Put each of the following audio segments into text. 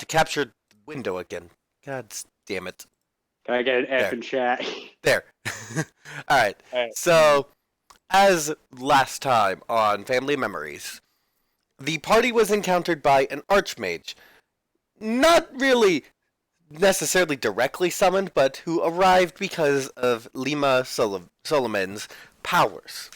to capture the window again. God damn it. Can I get an F There. in chat? There. Alright. So, as last time on Family Memories, the party was encountered by an archmage. Not really necessarily directly summoned, but who arrived because of Lima Solomon's powers.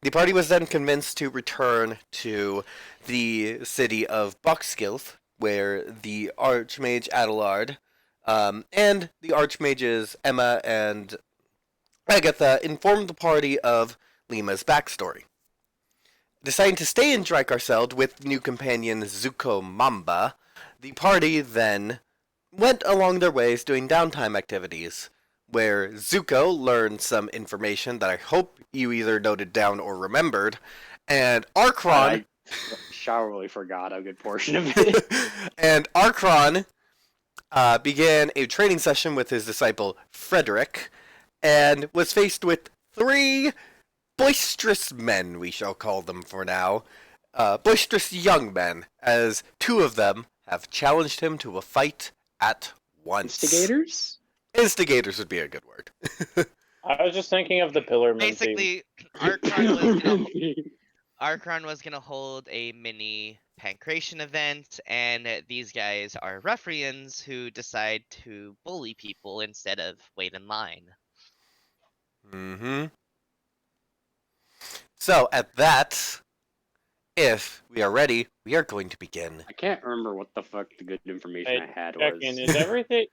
The party was then convinced to return to the city of Buckskilth, where the Archmage Adelard and the Archmages Emma and Agatha informed the party of Lima's backstory. Deciding to stay in Drycarseld with new companion Zuko Mamba, the party then went along their ways doing downtime activities, where Zuko learned some information that I hope you either noted down or remembered, and Aukron... I showerly forgot a good portion of it. And Aukron began a training session with his disciple Frederick, and was faced with 3 boisterous men, we shall call them for now. Boisterous young men, as 2 of them have challenged him to a fight at once. Instigators? Instigators would be a good word. I was just thinking of the Pillar Men Basically, Aukron was gonna hold a mini pancration event, and these guys are ruffians who decide to bully people instead of wait in line. Mm-hmm. So, at that, if we are ready, we are going to begin. I can't remember what the fuck the good information I had was. Checking, is everything...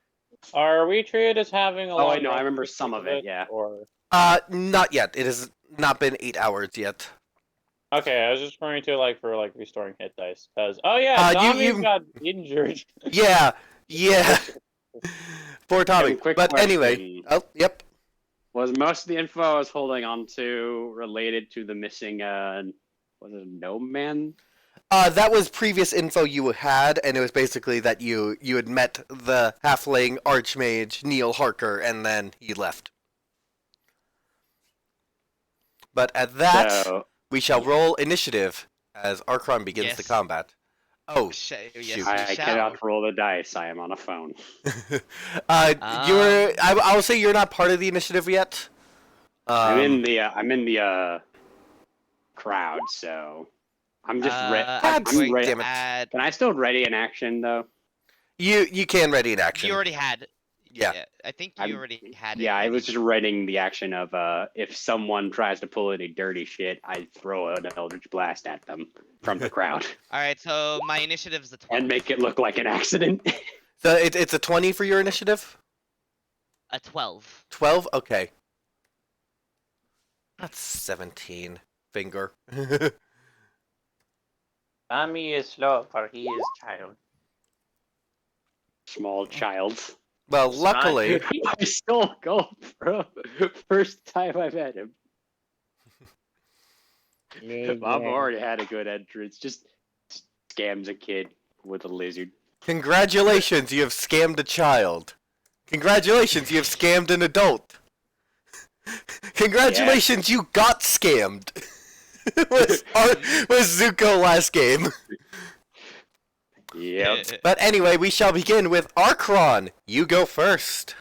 Are we treated as having a Oh, lot I know, I remember of some of it, yeah. Or... Not yet. It has not been 8 hours yet. Okay, I was just referring to, like, for, like, restoring hit dice. Because, oh yeah, Tommy got injured. Yeah. Poor Tommy. Quick But question. anyway. Oh, yep. Was most of the info I was holding on to related to the missing, was it Gnome Man? That was previous info you had, and it was basically that you had met the halfling archmage Neil Harker, and then he left. But at that, we shall roll initiative as Aukron begins the combat. Oh, shoot. I cannot roll the dice. I am on a phone. I will say you're not part of the initiative yet. I'm in the crowd, so I'm just ready. Can I still ready an action though? You can ready an action. You already had. Yeah. I think you already had it. Yeah, I was just writing the action of if someone tries to pull any dirty shit, I throw an Eldritch Blast at them from the crowd. Alright, so my initiative's the 12. And make it look like an accident. So it's a 20 for your initiative? A 12. 12? Okay. That's 17. Finger. Tommy is slow, for he is child. Small child. Well, luckily... I stole gold, bro. First time I've had him. I've already had a good entrance. Just scams a kid with a lizard. Congratulations, you have scammed a child. Congratulations, you have scammed an adult. Congratulations, you got scammed. was Zuko last game. Yep. But anyway, we shall begin with Aukron. You go first.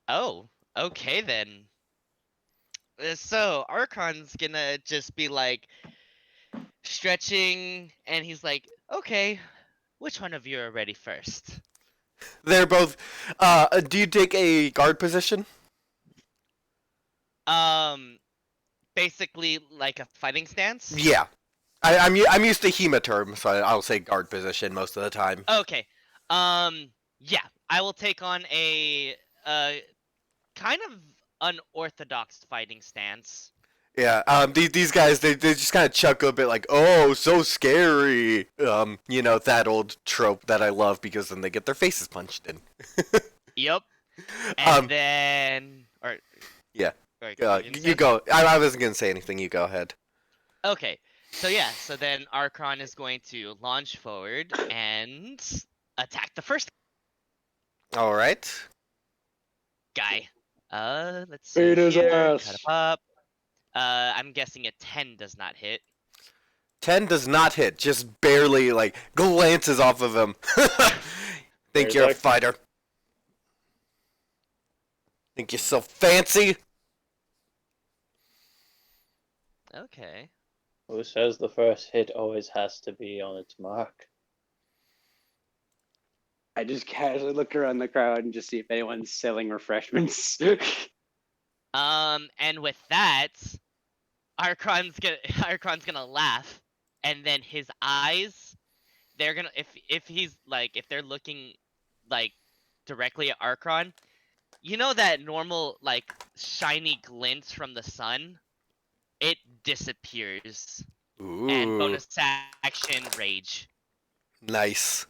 Oh, okay then. So, Aukron's gonna just be like stretching, and he's like, okay, which one of you are ready first? They're both. Do you take a guard position? Basically like a fighting stance? Yeah. I'm used to HEMA terms, so I'll say guard position most of the time. Okay. Yeah, I will take on a kind of unorthodox fighting stance. Yeah. These guys they just kind of chuckle a bit like, oh, so scary. You know, that old trope that I love because then they get their faces punched in. Yep. And yeah. Sorry, you go. I wasn't gonna say anything. You go ahead. Okay. So yeah, so then Aukron is going to launch forward and attack the first All right. guy. Let's see Beat his here. ass. Cut him up. I'm guessing a 10 does not hit. 10 does not hit. Just barely, like, glances off of him. Think you're a fighter? Think you're so fancy? Okay. Who says the first hit always has to be on its mark? I just casually look around the crowd and just see if anyone's selling refreshments. And with that, Aukron's gonna laugh, and then his eyes, they're gonna if he's like if they're looking like directly at Aukron, you know that normal like shiny glint from the sun, it disappears. Ooh. And bonus action rage. Nice.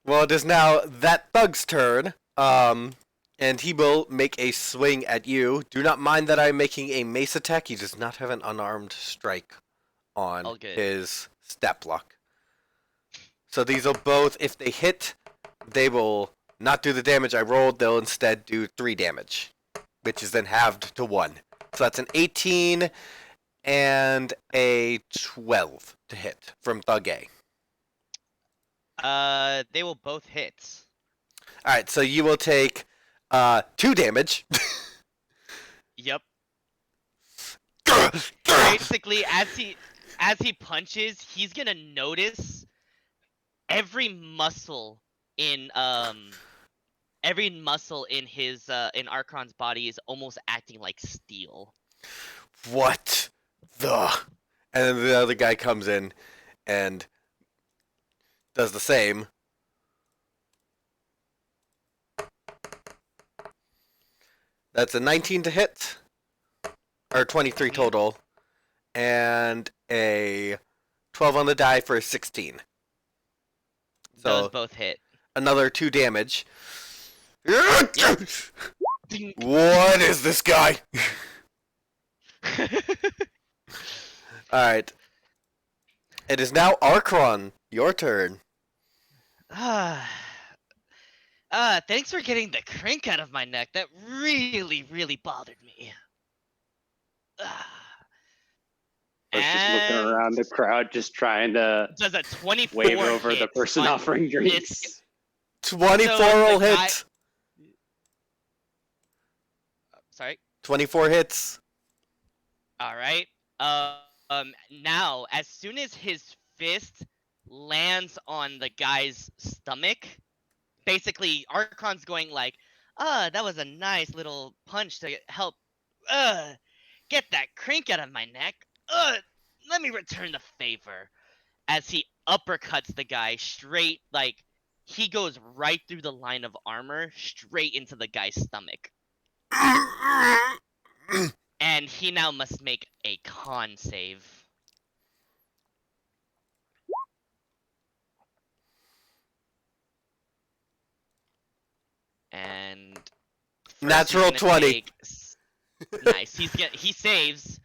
Well, it is now that thug's turn. And he will make a swing at you. Do not mind that I'm making a mace attack. He does not have an unarmed strike on his stat block. So these will both, if they hit, they will not do the damage I rolled. They'll instead do 3 damage, which is then halved to 1. So that's an 18 and a 12 to hit from Thug A. They will both hit. Alright, so you will take 2 damage. Yep. Basically, as he punches, he's gonna notice every muscle in his in Aukron's body is almost acting like steel. What the? And then the other guy comes in and does the same. That's a 19 to hit, or 23 total, and a 12 on the die for a 16. So those both hit. Another 2 damage. What is this guy? Alright. It is now Aukron. Your turn. Thanks for getting the crank out of my neck. That really, really bothered me. I was just looking around the crowd, just trying to does a 24 wave over the person offering drinks. 24 will hit. Sorry? 24 hits. Alright. Now, as soon as his fist lands on the guy's stomach, basically, Aukron's going like, that was a nice little punch to help, get that crank out of my neck. Let me return the favor. As he uppercuts the guy straight, like, he goes right through the line of armor, straight into the guy's stomach. And he now must make a con save. And natural 20. Nice. He saves,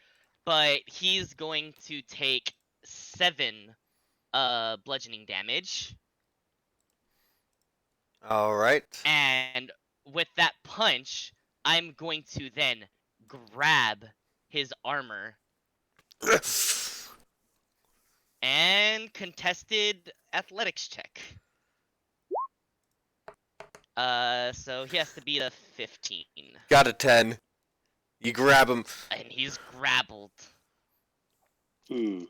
but he's going to take 7 bludgeoning damage. All right. And with that punch, I'm going to then grab his armor and contested athletics check. So he has to beat a 15. Got a 10. You grab him. And he's grappled. In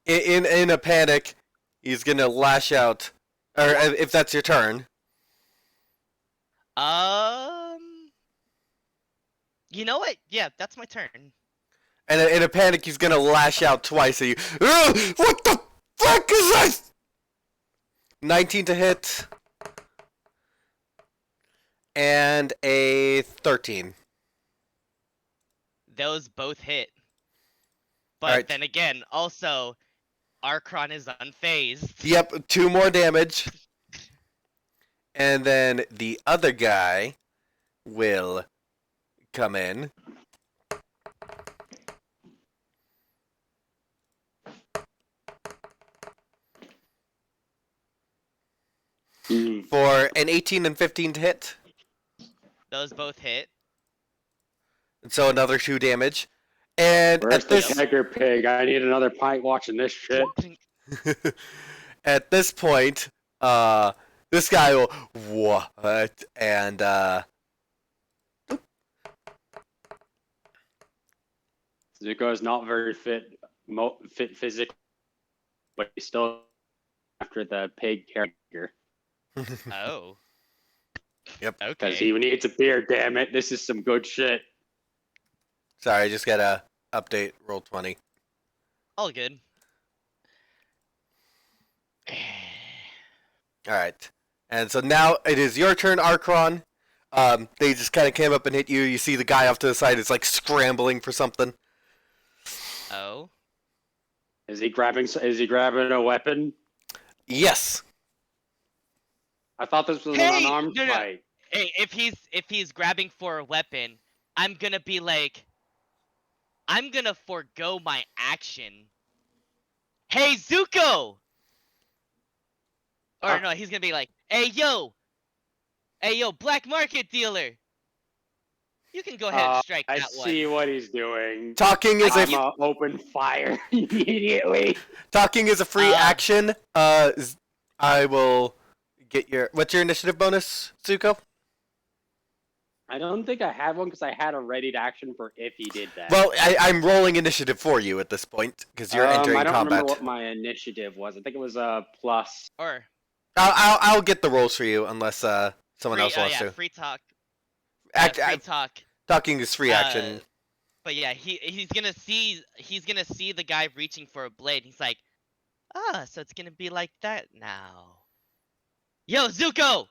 a panic, he's gonna lash out. Or if that's your turn. You know what? Yeah, that's my turn. And in a panic, he's gonna lash out twice at you. What the fuck is this? 19 to hit. And a 13. Those both hit. But then again, also, Aukron is unfazed. Yep, 2 more damage. And then the other guy will come in. For an 18 and 15 to hit. Those both hit. And so another 2 damage. And where's at this the tiger pig? I need another pint watching this shit. At this point, This guy will what and Zuko is not very fit physically, but he's still after the pig character. Oh. Yep. Okay. Because he needs a beer, damn it. This is some good shit. Sorry, I just gotta update roll 20. All good. Alright. And so now it is your turn, Aukron. They just kind of came up and hit you. You see the guy off to the side is like scrambling for something. Oh. Is he grabbing a weapon? Yes. I thought this was an unarmed fight. Hey, if he's grabbing for a weapon, I'm gonna be like, I'm gonna forego my action. Hey, Zuko! Or no, he's gonna be like, hey yo, black market dealer. You can go ahead and strike that one. I see what he's doing. Talking is a open fire immediately. Talking is a free action. I will get your. What's your initiative bonus, Zuko? I don't think I had one because I had a ready to action for if he did that. Well, I'm rolling initiative for you at this point because you're entering combat. I don't remember what my initiative was. I think it was a plus. Or I'll get the rolls for you unless someone else wants to. Free talk. Free talk. Talking is free action. But yeah, he's gonna see the guy reaching for a blade. He's like, so it's gonna be like that now. Yo, Zuko!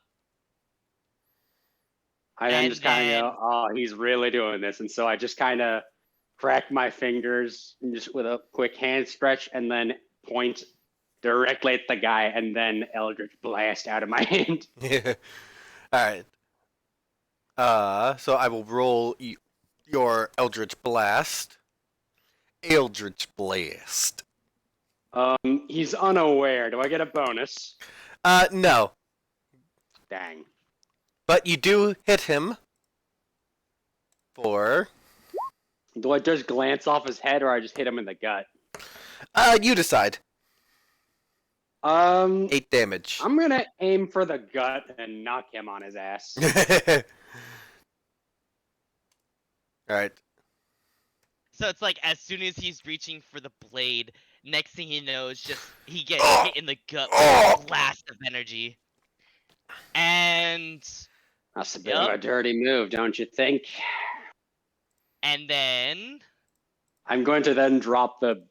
I just kind of go, oh, he's really doing this. And so I just kind of crack my fingers and just with a quick hand stretch and then point directly at the guy and then Eldritch Blast out of my hand. Alright. So I will roll your Eldritch Blast. Eldritch Blast. He's unaware. Do I get a bonus? No. Dang. But you do hit him for... Do I just glance off his head or I just hit him in the gut? You decide. 8 damage. I'm gonna aim for the gut and knock him on his ass. Alright. So it's like as soon as he's reaching for the blade, next thing you know is just he gets hit in the gut with a blast of energy. And that's a bit of a dirty move, don't you think? And then I'm going to then drop the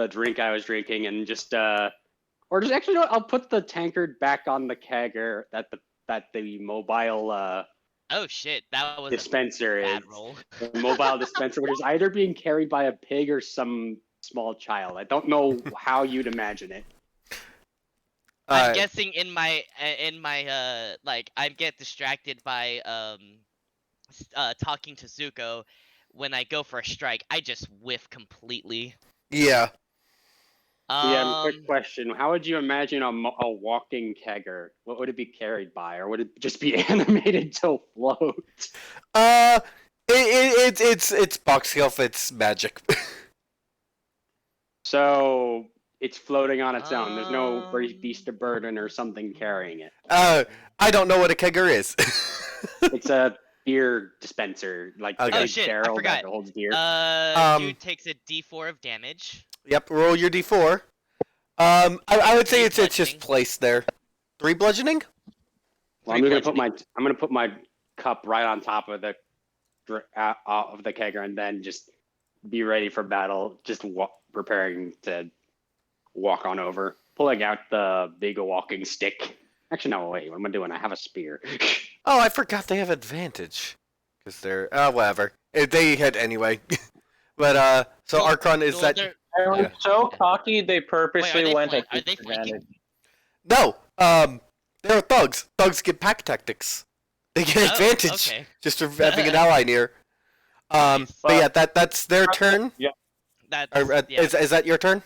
drink I was drinking and just or just actually no, I'll put the tankard back on the kegger that the mobile oh shit, that was dispenser a bad roll. The mobile dispenser, which is either being carried by a pig or some small child. I don't know how you'd imagine it. I'm guessing in my like I get distracted by talking to Zuko. When I go for a strike, I just whiff completely. Yeah. Quick question. How would you imagine a walking kegger? What would it be carried by? Or would it just be animated to float? It's box shelf, it's magic. So it's floating on its own. There's no beast of burden or something carrying it. I don't know what a kegger is. It's a beer dispenser, like a barrel that holds beer. Dude takes a D4 of damage. Yep, roll your D4. I would say it's just placed there. 3 bludgeoning? Well, I'm gonna put my cup right on top of the kegger and then just be ready for battle. Just preparing to walk on over, pulling out the big walking stick. Actually, no, wait. What am I doing? I have a spear. Oh, I forgot they have advantage because they're whatever. They hit anyway. But so Aukron is that. They were so cocky they purposely went at disadvantage. No, they're thugs. Thugs get pack tactics. They get advantage just for having an ally near. But yeah, that's their turn. Yeah. Is that your turn?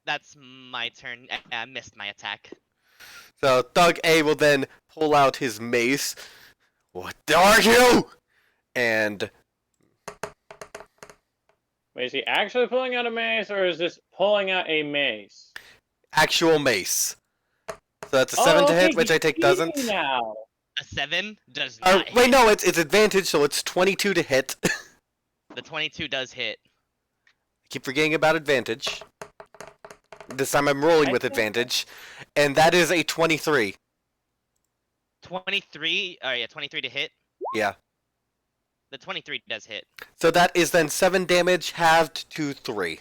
That's my turn. I missed my attack. So Thug A will then pull out his mace. What are you? And wait, is he actually pulling out a mace, or is this pulling out a mace? Actual mace. So that's a 7 to okay, hit, which I take doesn't. Now. A 7 does not hit. Wait, no, it's advantage, so it's 22 to hit. The 22 does hit. Keep forgetting about advantage. This time I'm rolling with advantage, and that is a 23. 23? Oh yeah, 23 to hit. Yeah. The 23 does hit. So that is then 7 damage halved to 3.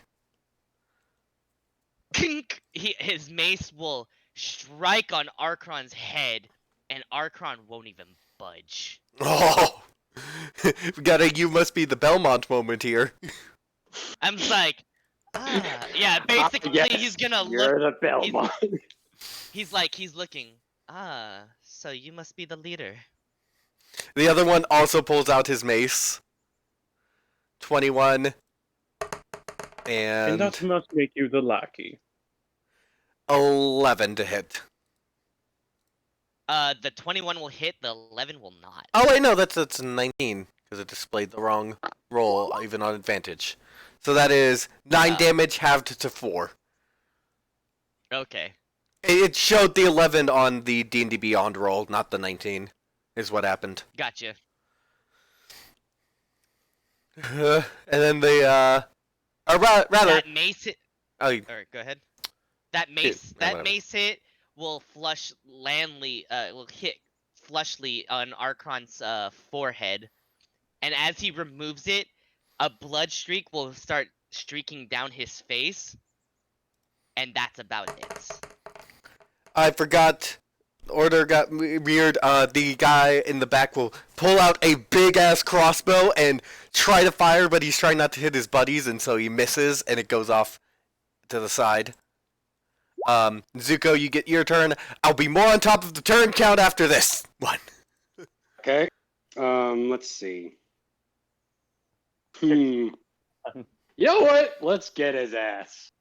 His mace will strike on Aukron's head, and Aukron won't even budge. Oh! We got a you must be the Belmont moment here. I'm like, yeah, basically yes, he's gonna you're look. the Belmont. He's looking, so you must be the leader. The other one also pulls out his mace. 21. And that must make you the lackey. 11 to hit. The 21 will hit, the 11 will not. Oh wait, no, that's 19, because it displayed the wrong roll, even on advantage. So that is 9 damage halved to 4. Okay. It showed the 11 on the D&D Beyond roll, not the 19, is what happened. Gotcha. And then the, or rather... That mace hit... Oh, Alright, go ahead. That mace hit will will hit flushly on Aukron's forehead. And as he removes it, a blood streak will start streaking down his face. And that's about it. I forgot. Order got weird. The guy in the back will pull out a big-ass crossbow and try to fire, but he's trying not to hit his buddies, and so he misses, and it goes off to the side. Zuko, you get your turn. I'll be more on top of the turn count after this one. Okay. Let's see. You know what? Let's get his ass.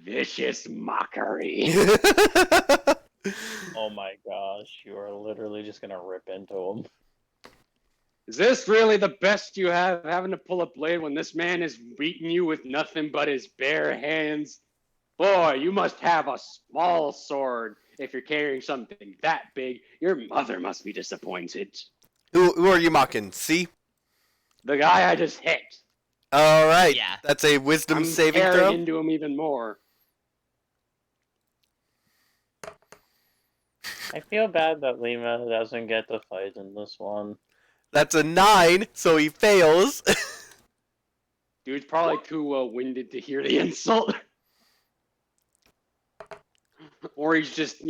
Vicious mockery. Oh my gosh, you are literally just gonna rip into him. Is this really the best you have, having to pull a blade when this man is beating you with nothing but his bare hands? Boy, you must have a small sword if you're carrying something that big. Your mother must be disappointed. Who are you mocking? See? The guy I just hit. Alright, Yeah. that's a wisdom I'm saving tearing throw. into him even more. I feel bad that Lima doesn't get to fight in this one. That's a 9, so he fails. Dude's probably too winded to hear the insult. Or he's just,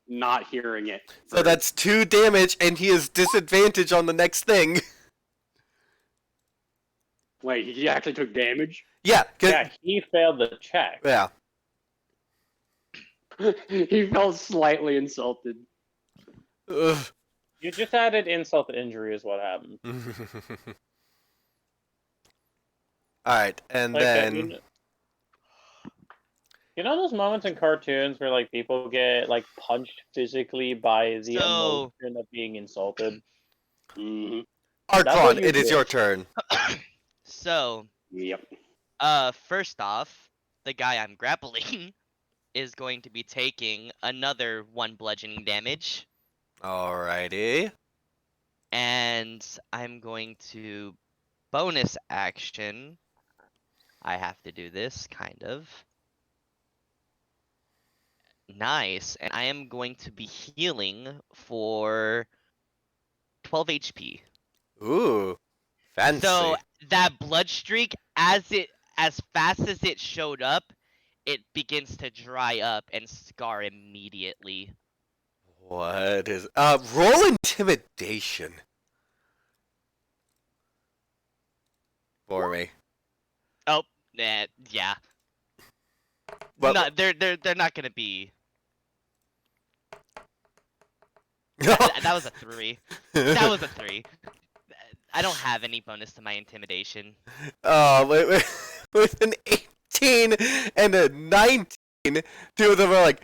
not hearing it. So that's 2 damage, and he has disadvantage on the next thing. Wait, he actually took damage? Yeah. Yeah, he failed the check. Yeah. He felt slightly insulted. Ugh. You just added insult to injury is what happened. Alright, and then... You know those moments in cartoons where people get punched physically by the emotion of being insulted? Mm-hmm. Aukron, it is your turn. So, Yep. first off, the guy I'm grappling is going to be taking another 1 bludgeoning damage. Alrighty. And I'm going to bonus action. I have to do this, kind of. Nice. And I am going to be healing for 12 HP. Ooh. Fancy. So that blood streak, as fast as it showed up, it begins to dry up and scar immediately. What is... roll intimidation. For me. Oh, yeah. Well, No, they're not gonna be... that was a 3. That was a 3. I don't have any bonus to my intimidation. Oh, wait. With an 18 and a 19, 2 of them are like,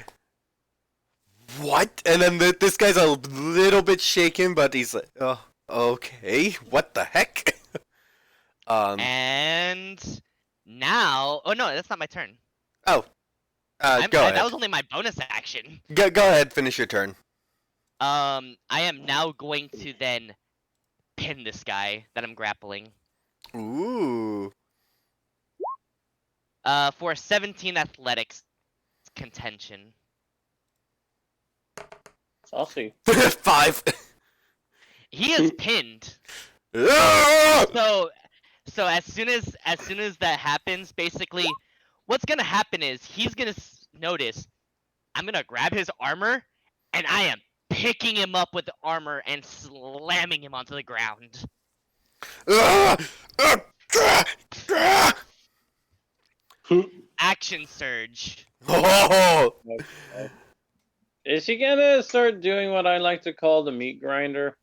what? And then this guy's a little bit shaken, but he's like, oh, okay, what the heck? And now... Oh, no, that's not my turn. Oh. Go ahead. That was only my bonus action. Go ahead, finish your turn. I am now going to then pin this guy that I'm grappling. Ooh. For 17 athletics contention. Saucy. 5. He is pinned. Ah! So as soon as that happens, basically, what's gonna happen is he's gonna notice I'm gonna grab his armor, and I am picking him up with the armor and slamming him onto the ground. Action surge. Oh! Is he gonna start doing what I like to call the meat grinder?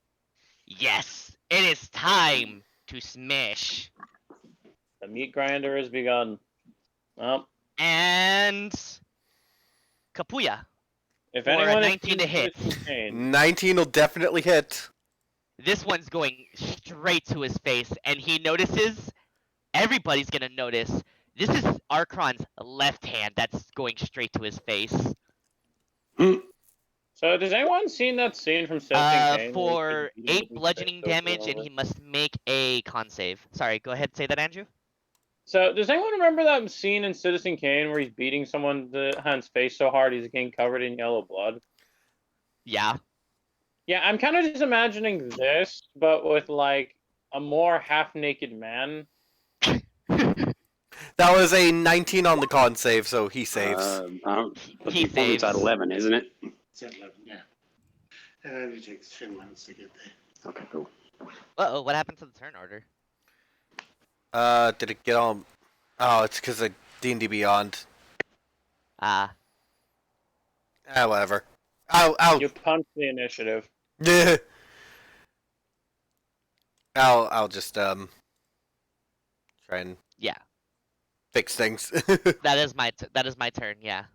Yes, it is time to smash. The meat grinder has begun. Well, And Kapuya. if For anyone 19 to hit. 19 will definitely hit. This one's going straight to his face, and he notices. Everybody's gonna notice. This is Aukron's left hand that's going straight to his face. So, does anyone seen that scene from Citizen Kane? For 8 bludgeoning damage, and he must make a con save. Sorry, go ahead, say that, Andrew. So, does anyone remember that scene in Citizen Kane where he's beating someone on his face so hard he's getting covered in yellow blood? Yeah. Yeah, I'm kind of just imagining this, but with like a more half-naked man. That was a 19 on the con save, so he saves. He saves. It's at 11, isn't it? It's at 11, yeah. And it takes 10 minutes to get there. Okay, cool. Uh-oh, what happened to the turn order? Did it get all... Oh, it's because of D&D Beyond. Ah. Whatever. I'll... You punch the initiative. Yeah. I'll just, try and... Yeah. Fix things. That is my turn, yeah.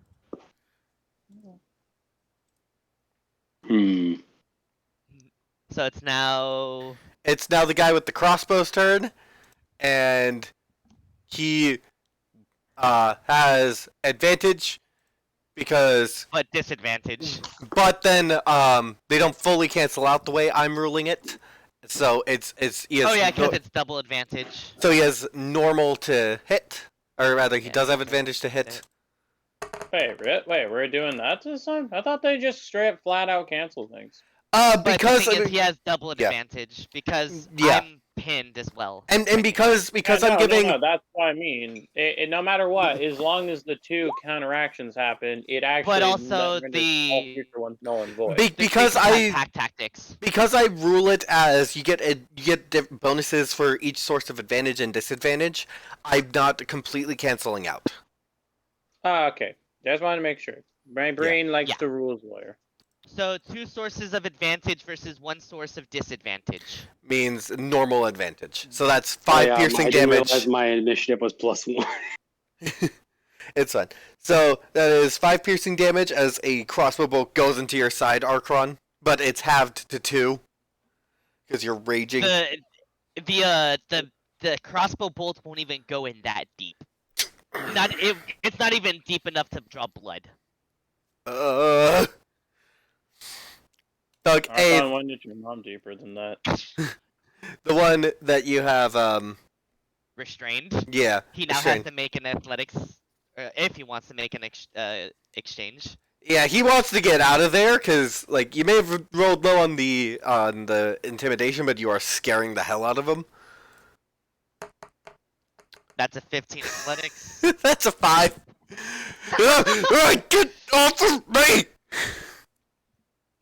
So it's now... It's now the guy with the crossbow's turn, and he has advantage because... But disadvantage. But then they don't fully cancel out the way I'm ruling it. So it's he has Oh yeah, because it's double advantage. So he has normal to hit, or rather he does have advantage to hit. Wait, we're doing that this time? I thought they just straight up flat out cancel things. Because the thing is, he has double advantage because I'm pinned as well. And because I'm giving. No, that's what I mean. No matter what, as long as the two counteractions happen, it actually. But also all the future ones null and void. Because I attack tactics. Because I rule it as you get bonuses for each source of advantage and disadvantage. I'm not completely canceling out. Okay. Just wanted to make sure. My brain likes the rules lawyer. So 2 sources of advantage versus 1 source of disadvantage. Means normal advantage. So that's 5 piercing I damage. didn't realize my initiative was +1. It's fine. So that is 5 piercing damage as a crossbow bolt goes into your side, Aukron, but it's halved to 2 because you're raging. The crossbow bolt won't even go in that deep. It's not even deep enough to draw blood. Doug, I found your mom deeper than that. The one that you have Restrained. Yeah. He now restrained. has to make an athletics, if he wants to make an exchange. Yeah, he wants to get out of there because, like, you may have rolled low on the intimidation, but you are scaring the hell out of him. That's a 15 athletics. That's a 5. Get off of me!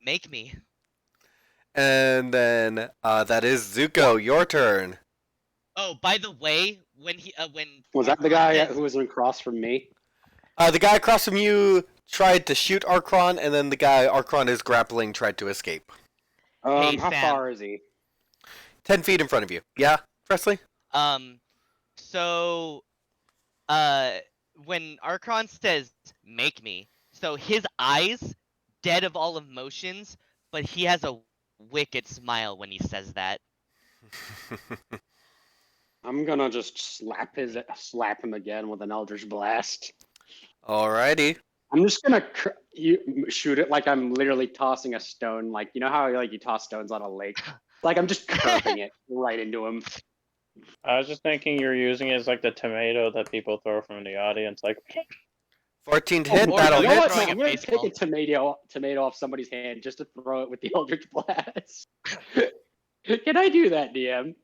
Make me. And then that is Zuko. Your turn. Oh, by the way, when Was that the guy who was across from me? The guy across from you tried to shoot Aukron, and then the guy Aukron is grappling tried to escape. Hey, How Sam. far is he? 10 feet in front of you. Yeah, Presley? So, when Aukron says, make me, so his eyes, dead of all emotions, but he has a wicked smile when he says that. I'm gonna just slap him again with an Eldritch Blast. Alrighty. I'm just gonna shoot it like I'm literally tossing a stone. Like, you know how like you toss stones on a lake? Like I'm just curving it right into him. I was just thinking you're using it as like the tomato that people throw from the audience. Like, 14 to hit, Or that'll You know hit. what? throwing I'm a gonna baseball. take a tomato off somebody's hand just to throw it with the Eldritch Blast. Can I do that, DM?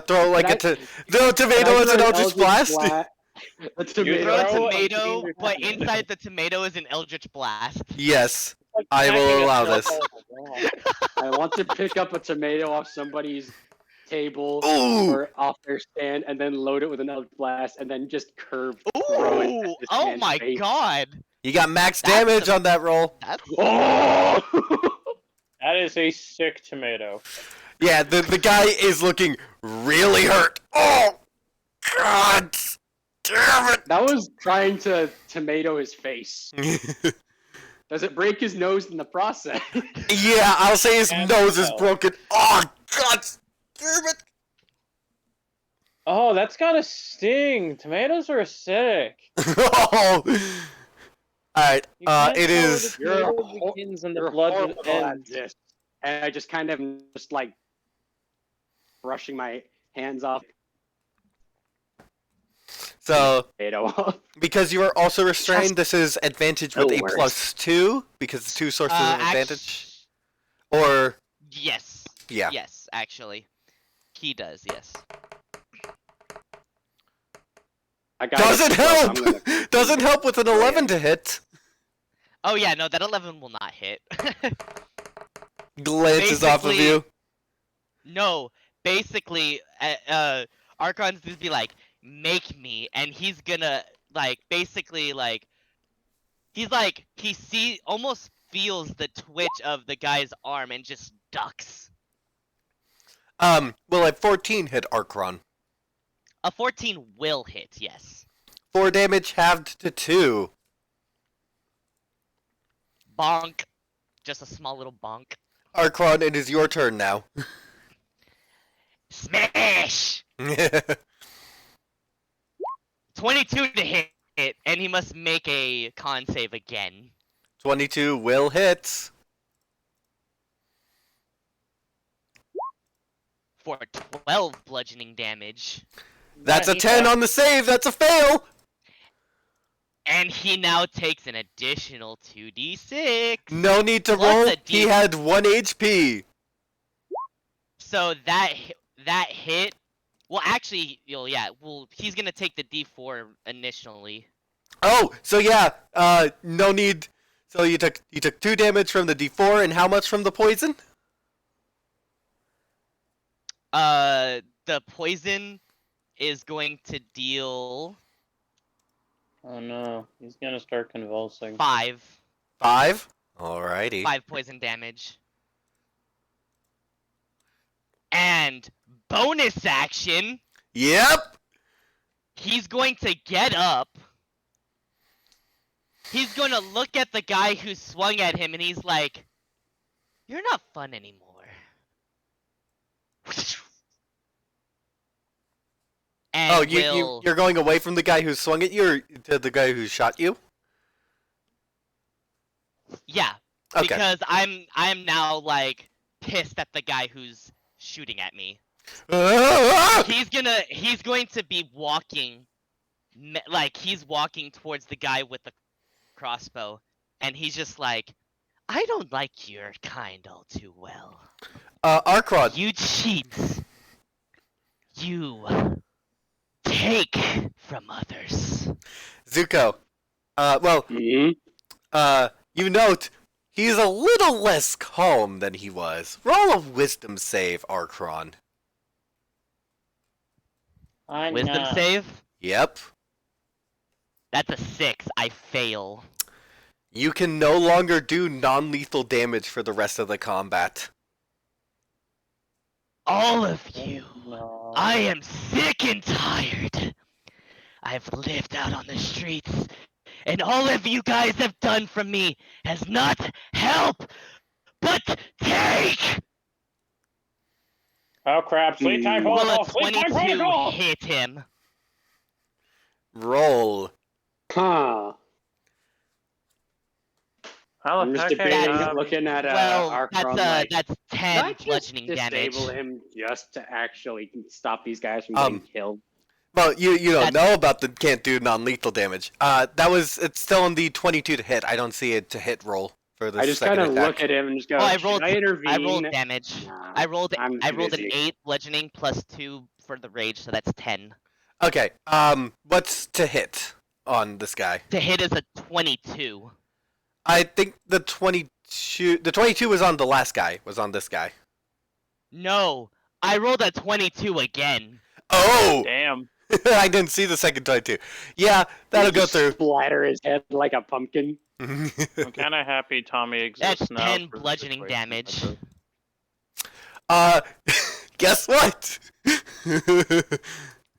Throw like Can throw a tomato as throw an an Eldritch Blast? A tomato. Throw a throw a tomato, tomato. but inside the tomato is an Eldritch Blast. Yes, like I will smacking a allow cell this. phone on the wall. I want to pick up a tomato off somebody's table Ooh! or off their stand and then load it with an Eldritch Blast and then just curve throw it at Ooh! this Oh man's my face. god! You got max That's damage a- on that roll. That's Oh! That is a sick tomato. Yeah, the guy is looking really hurt. Oh! God! Damn That was trying to tomato his face. it! Does it break his nose in the process? Yeah, I'll say his And nose is hell. broken. Oh, God! Damn it! Oh, that's gotta sting. Tomatoes are acidic. Oh! Alright, You can't it tell where is... the You're a tomato hor- begins and the You're blood horrible at ends. this. And I just kind of just like brushing my hands off So, tomato off. because you are also restrained, this is advantage with the a worst. +2, because it's 2 sources of advantage. Or, Yes. yeah. Yes, actually. He does, yes. That guy Doesn't gets close, help! I'm gonna- Doesn't help with an 11 to hit. Oh yeah, no, that 11 will not hit. Glances off of Basically- you. No, basically, Archon's just be like, make me, and he's gonna, like, basically, like, he's like, almost feels the twitch of the guy's arm and just ducks. Will a 14 hit Aukron? A 14 will hit, yes. 4 damage halved to 2. Bonk. Just a small little bonk. Aukron, it is your turn now. Smash! 22 to hit, and he must make a con save again. 22 will hit. For 12 bludgeoning damage. That's a He 10 does. on the save. That's a fail. And he now takes an additional 2d6. No need to Plus roll. a He D- had 1 HP. So that hit. Well, actually, yeah. Well, he's gonna take the d4 initially. Oh, so yeah. No need. So you took 2 damage from the D4 and how much from the poison? The poison is going to deal Oh no, he's gonna start convulsing. 5 Alrighty. poison damage. And bonus action, Yep. he's going to get up. He's going to look at the guy who swung at him and he's like, "You're not fun anymore." And Oh, will... you're going away from the guy who swung at you, or to the guy who shot you? Yeah, Okay. because I'm now like pissed at the guy who's shooting at me. Ah! He's going to be walking, like he's walking towards the guy with the crossbow, and he's just like, "I don't like your kind all too well. Arkrod. You cheats. You take from others." Zuko. You note he's a little less calm than he was. Roll a wisdom save, Arkron. I Wisdom know. save? Yep. That's a 6. I fail. You can no longer do non-lethal damage for the rest of the combat. All of you. No. I am sick and tired. I've lived out on the streets, and all of you guys have done for me has not help, but take. Oh crap! Sleep time Will protocol. a Sleep time 22 protocol. hit him? Roll. Huh. I'm just debating, looking at Aukron, that's 10 bludgeoning damage. Disable him just to actually stop these guys from getting killed. Well, you don't know about the can't do non-lethal damage. It's still in the 22 to hit. I don't see it to hit roll for the I just kind of look at him and just go, I rolled damage. I rolled an 8 bludgeoning plus 2 for the rage, so that's 10. Okay. What's to hit on this guy? To hit is a 22. I think the 22 was on the last guy. Was on this guy. No, I rolled a 22 again. Oh! Damn. I didn't see the second 22. Yeah, that'll go through. Splatter his head like a pumpkin. I'm kind of happy Tommy exists That's now. 10 bludgeoning damage. Guess what?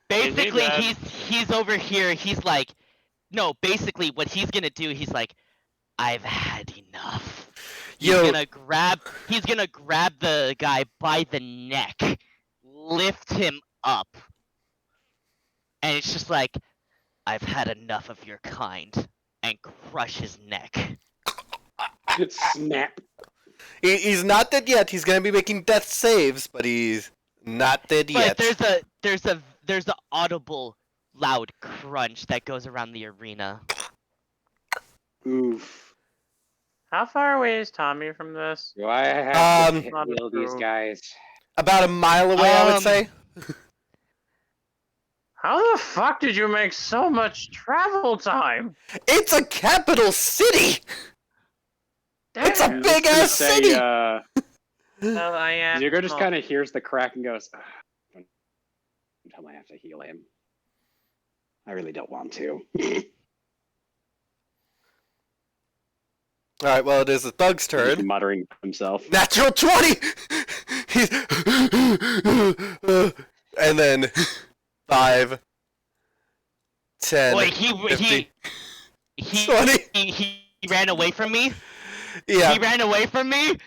Basically, he's over here. He's like, no. Basically, what he's gonna do, he's like, I've had enough. He's gonna grab the guy by the neck, lift him up, and it's just like, I've had enough of your kind, and crush his neck. Snap. He's not dead yet. He's gonna be making death saves, but he's not dead yet. But there's a audible loud crunch that goes around the arena. Oof. How far away is Tommy from this? Do I have to heal these guys? About a mile away, I would say. How the fuck did you make so much travel time? It's a capital city! Damn. It's a big ass city! Zuko just kind of hears the crack and goes, until I have to heal him. I really don't want to. Alright, well, it is the thug's turn. He's muttering to himself. Natural 20! He's... and then 5, 10, Wait, 50, 20. He ran away from me? Yeah. He ran away from me?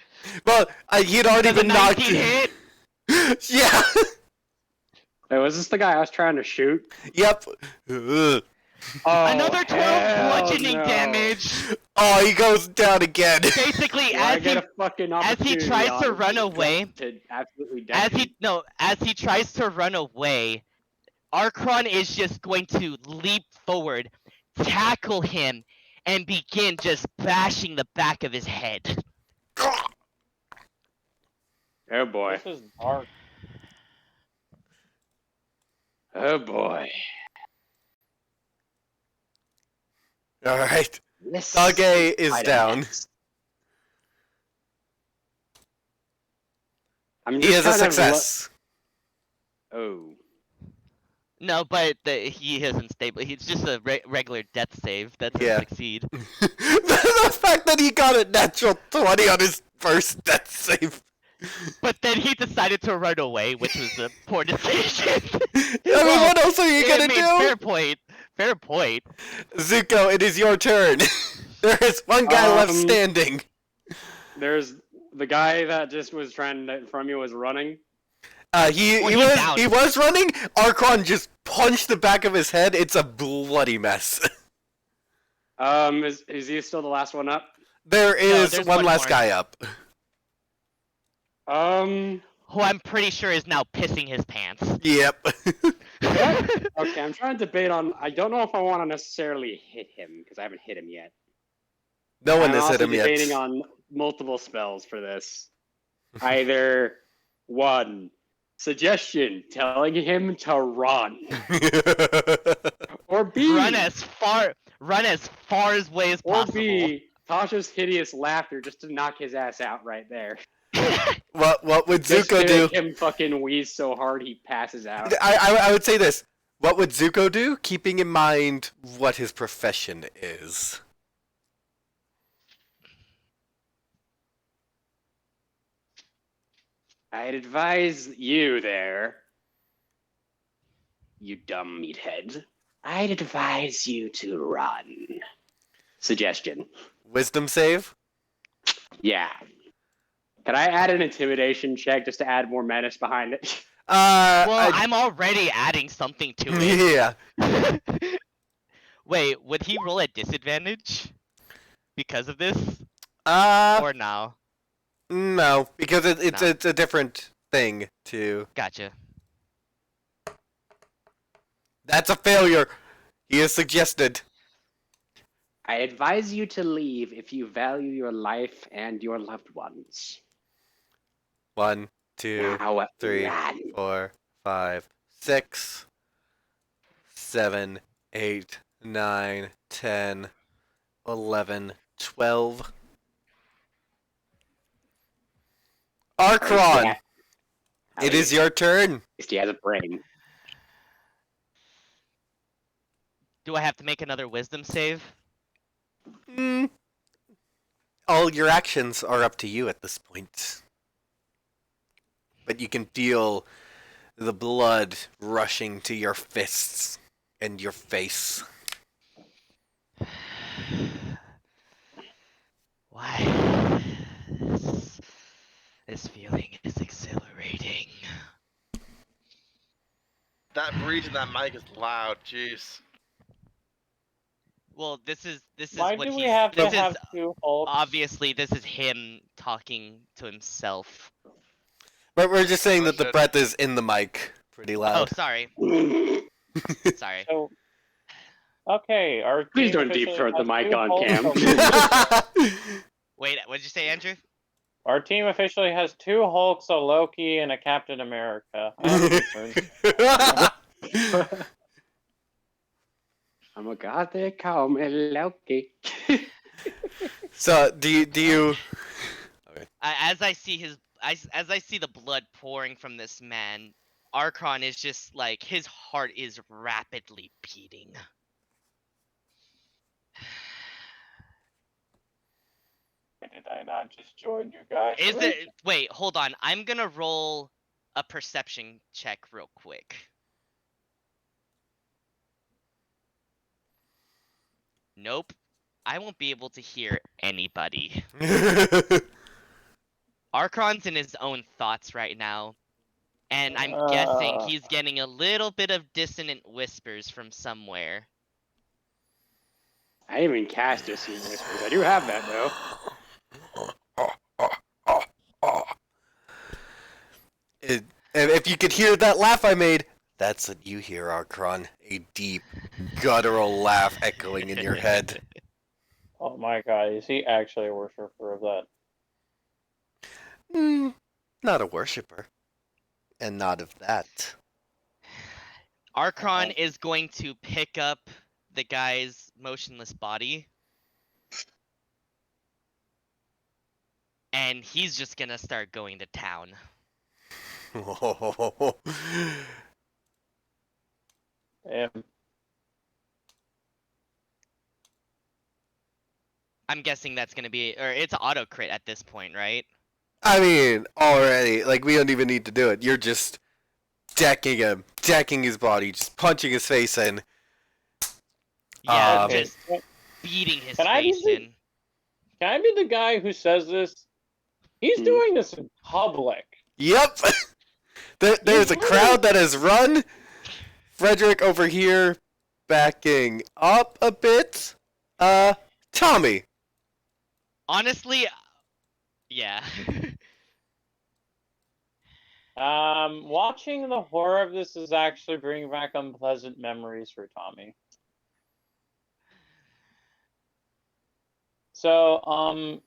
Well, he'd already been knocked. Hit? Yeah. Wait, was this the guy I was trying to shoot? Yep. Another 12 bludgeoning damage. Oh, he goes down again. Basically, as he tries to run away, as he tries to run away, Aukron is just going to leap forward, tackle him, and begin just bashing the back of his head. Oh boy. This is dark. Oh boy. Alright. Sage is down. He is a success. Oh. No, but he isn't stable. He's just a regular death save. That's a succeed. The fact that he got a natural 20 on his first death save. But then he decided to run away, which was a poor decision. I mean, what else are you gonna do? Fair point. Fair point. Zuko, it is your turn. There is one guy left standing. There's the guy that just was trying to from you was running. He was running. Aukron just punched the back of his head. It's a bloody mess. Is he still the last one up? There is one last guy up. Who I'm pretty sure is now pissing his pants. Yep. Okay, I'm trying to debate on. I don't know if I want to necessarily hit him because I haven't hit him yet. No one has hit him yet. I'm debating on multiple spells for this. Either one, suggestion, telling him to run, or B, run as far away as possible. Or B, Tasha's hideous laughter just to knock his ass out right there. What would Zuko do? Make him fucking wheeze so hard he passes out. I would say this. What would Zuko do? Keeping in mind what his profession is. I'd advise you there, you dumb meathead. I'd advise you to run. Suggestion. Wisdom save? Yeah. Can I add an intimidation check just to add more menace behind it? I'm already adding something to it. Yeah. Wait, would he roll at disadvantage because of this? Or no? No, because it's No. it's a different thing to. Gotcha. That's a failure. He has suggested. I advise you to leave if you value your life and your loved ones. 1, 2, Now 3, run. 4, 5, 6, 7, 8, 9, 10, 11, 12. Aukron, it is your turn. At least he has a brain. Do I have to make another wisdom save? All your actions are up to you at this point. But you can feel the blood rushing to your fists and your face. Why? This feeling is exhilarating. That breeze in that mic is loud. Jeez. Well, this is Why what do we he's. have to This have is two Hulks? obviously this is him talking to himself. But we're just saying that the breath is in the mic pretty Oh, loud. sorry. Sorry. So, okay, our Please team don't deep officially throat the has mic two on Hulks, cam. Wait, what did you say, Andrew? Our team officially has two Hulks, a Loki, and a Captain America. I have concerns. Oh my god, they call me Loki. So do you? As I see the blood pouring from this man, Aukron is just like his heart is rapidly beating. Why did I not just join you guys? Wait, hold on. I'm gonna roll a perception check real quick. Nope. I won't be able to hear anybody. Aukron's in his own thoughts right now. And I'm guessing he's getting a little bit of dissonant whispers from somewhere. I didn't even cast Dissonant Whispers. I do have that, though. If you could hear that laugh I made, that's what you hear, Aukron. A deep, guttural laugh echoing in your head. Oh my god, is he actually a worshiper of that? Not a worshipper. And not of that. Aukron is going to pick up the guy's motionless body. And he's just gonna start going to town. Damn. I'm guessing that's gonna be, or it's auto crit at this point, right? I mean, already, like, we don't even need to do it. You're just decking him, decking his body, just punching his face in. Yeah, Okay. just beating his Can I face be in. Can I be the guy who says this? He's doing this in public. Yep! There's a crowd that has run. Frederick over here backing up a bit. Tommy. Honestly, yeah. Watching the horror of this is actually bringing back unpleasant memories for Tommy. So,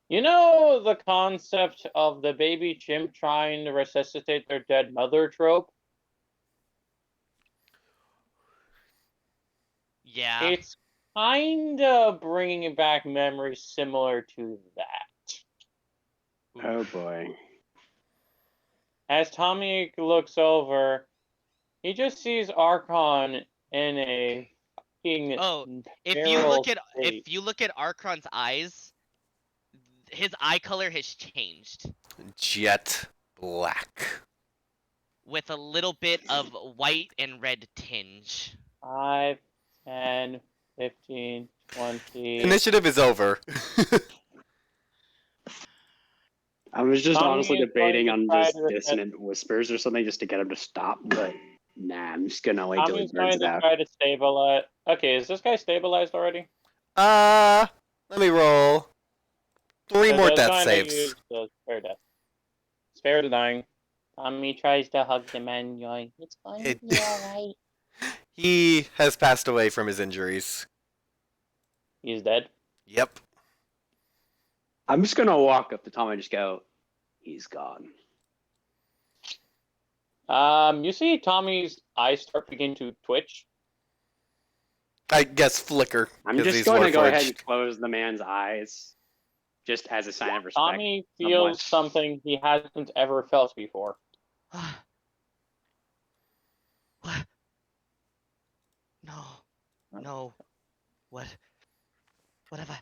you know the concept of the baby chimp trying to resuscitate their dead mother trope? Yeah. It's kinda bringing back memories similar to that. Oh boy. As Tommy looks over, he just sees Aukron in a fucking if you look at Aukron's eyes, his eye color has changed. Jet black. With a little bit of white and red tinge. 5, 10, 15, 20. Initiative is over. I was just Tommy honestly is debating going on to try just to Dissonant Whispers or something just to get him to stop, but nah, I'm just gonna wait till he Tommy's burns going it to out. try to stabilize. Okay, is this guy stabilized already? Let me roll. 3 more They're death trying to saves. use the spare death. Spare the dying. Tommy tries to hug the man, going, "It's going to be alright." He has passed away from his injuries. He's dead. Yep. I'm just gonna walk up to Tom and just go, "He's gone." You see Tommy's eyes start begin to twitch. I guess flicker. I'm 'cause just he's going to go ahead warforged. and close the man's eyes, just as a sign of respect. Tommy feels something he hasn't ever felt before. What? No. What have I?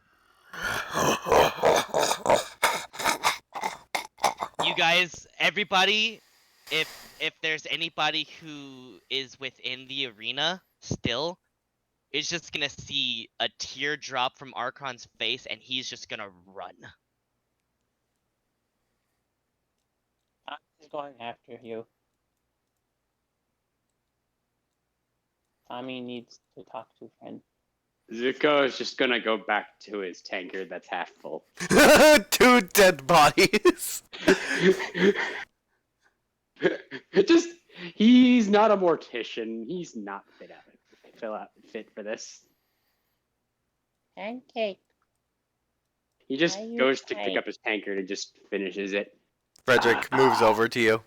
You guys, everybody, if there's anybody who is within the arena still, is just gonna see a tear drop from Archon's face, and he's just gonna run. Tommy's going after you. Tommy needs to talk to a friend. Zuko is just gonna go back to his tankard that's half full. 2 dead bodies. He's not a mortician. He's not fit for this. Pancake. He just goes to pick up his tankard and just finishes it. Frederick moves over to you.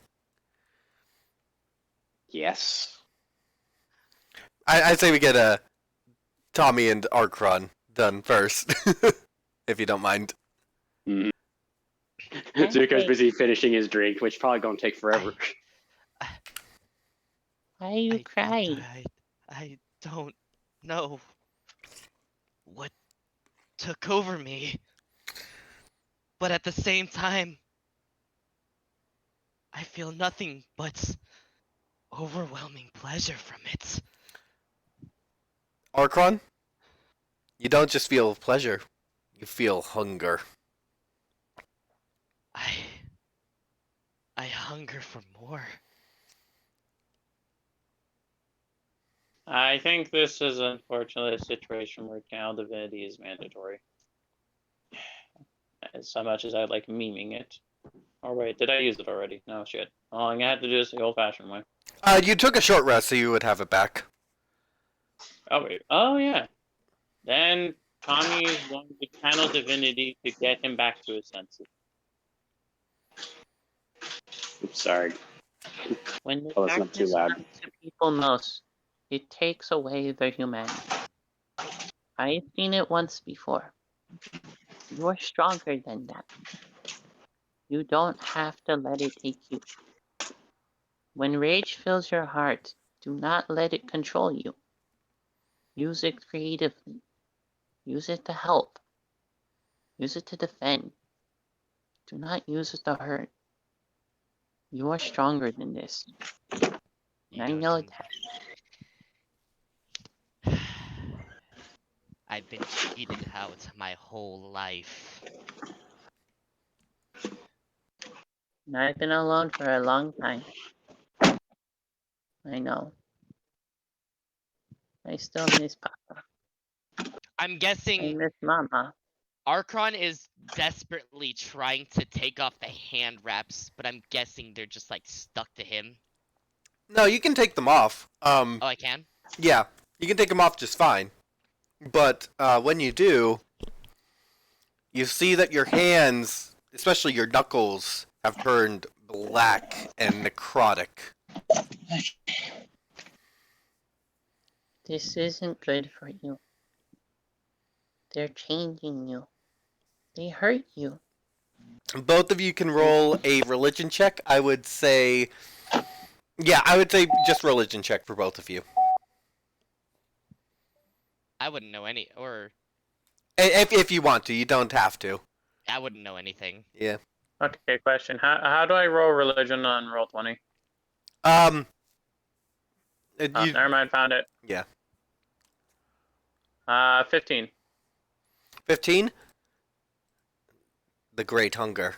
Yes. I'd say we get Tommy and Aukron done first, if you don't mind. Mm. Zuko's busy finishing his drink, which probably gonna take forever. Why are you crying? I don't know what took over me, but at the same time, I feel nothing but overwhelming pleasure from it. Aukron, you don't just feel pleasure, you feel hunger. I hunger for more. I think this is unfortunately a situation where channel divinity is mandatory. As so much as I like memeing it. Oh wait, did I use it already? No shit. Oh, I'm gonna have to do this the old-fashioned way. You took a short rest, so you would have it back. Oh wait. Oh yeah. Then Tommy is going to channel divinity to get him back to his senses. Oops, sorry. When the Oh, it's not too darkness loud. comes to people most, it takes away their humanity. I've seen it once before. You're stronger than that. You don't have to let it take you. When rage fills your heart, do not let it control you. Use it creatively. Use it to help. Use it to defend. Do not use it to hurt. You are stronger than this. And I know that. I've been cheated out my whole life. And I've been alone for a long time. I know. I still miss Papa. I'm I guessing miss Mama. Archon is desperately trying to take off the hand wraps, but I'm guessing they're just like stuck to him. No, you can take them off. Oh, I can? Yeah, you can take them off just fine. But when you do, you see that your hands, especially your knuckles, have turned black and necrotic. This isn't good for you. They're changing you. They hurt you. Both of you can roll a religion check. I would say... Yeah, I would say just religion check for both of you. I wouldn't know any, or... If you want to, you don't have to. I wouldn't know anything. Yeah. Okay, question. How do I roll religion on Roll20? Never mind, found it. Yeah. 15. 15? The Great Hunger.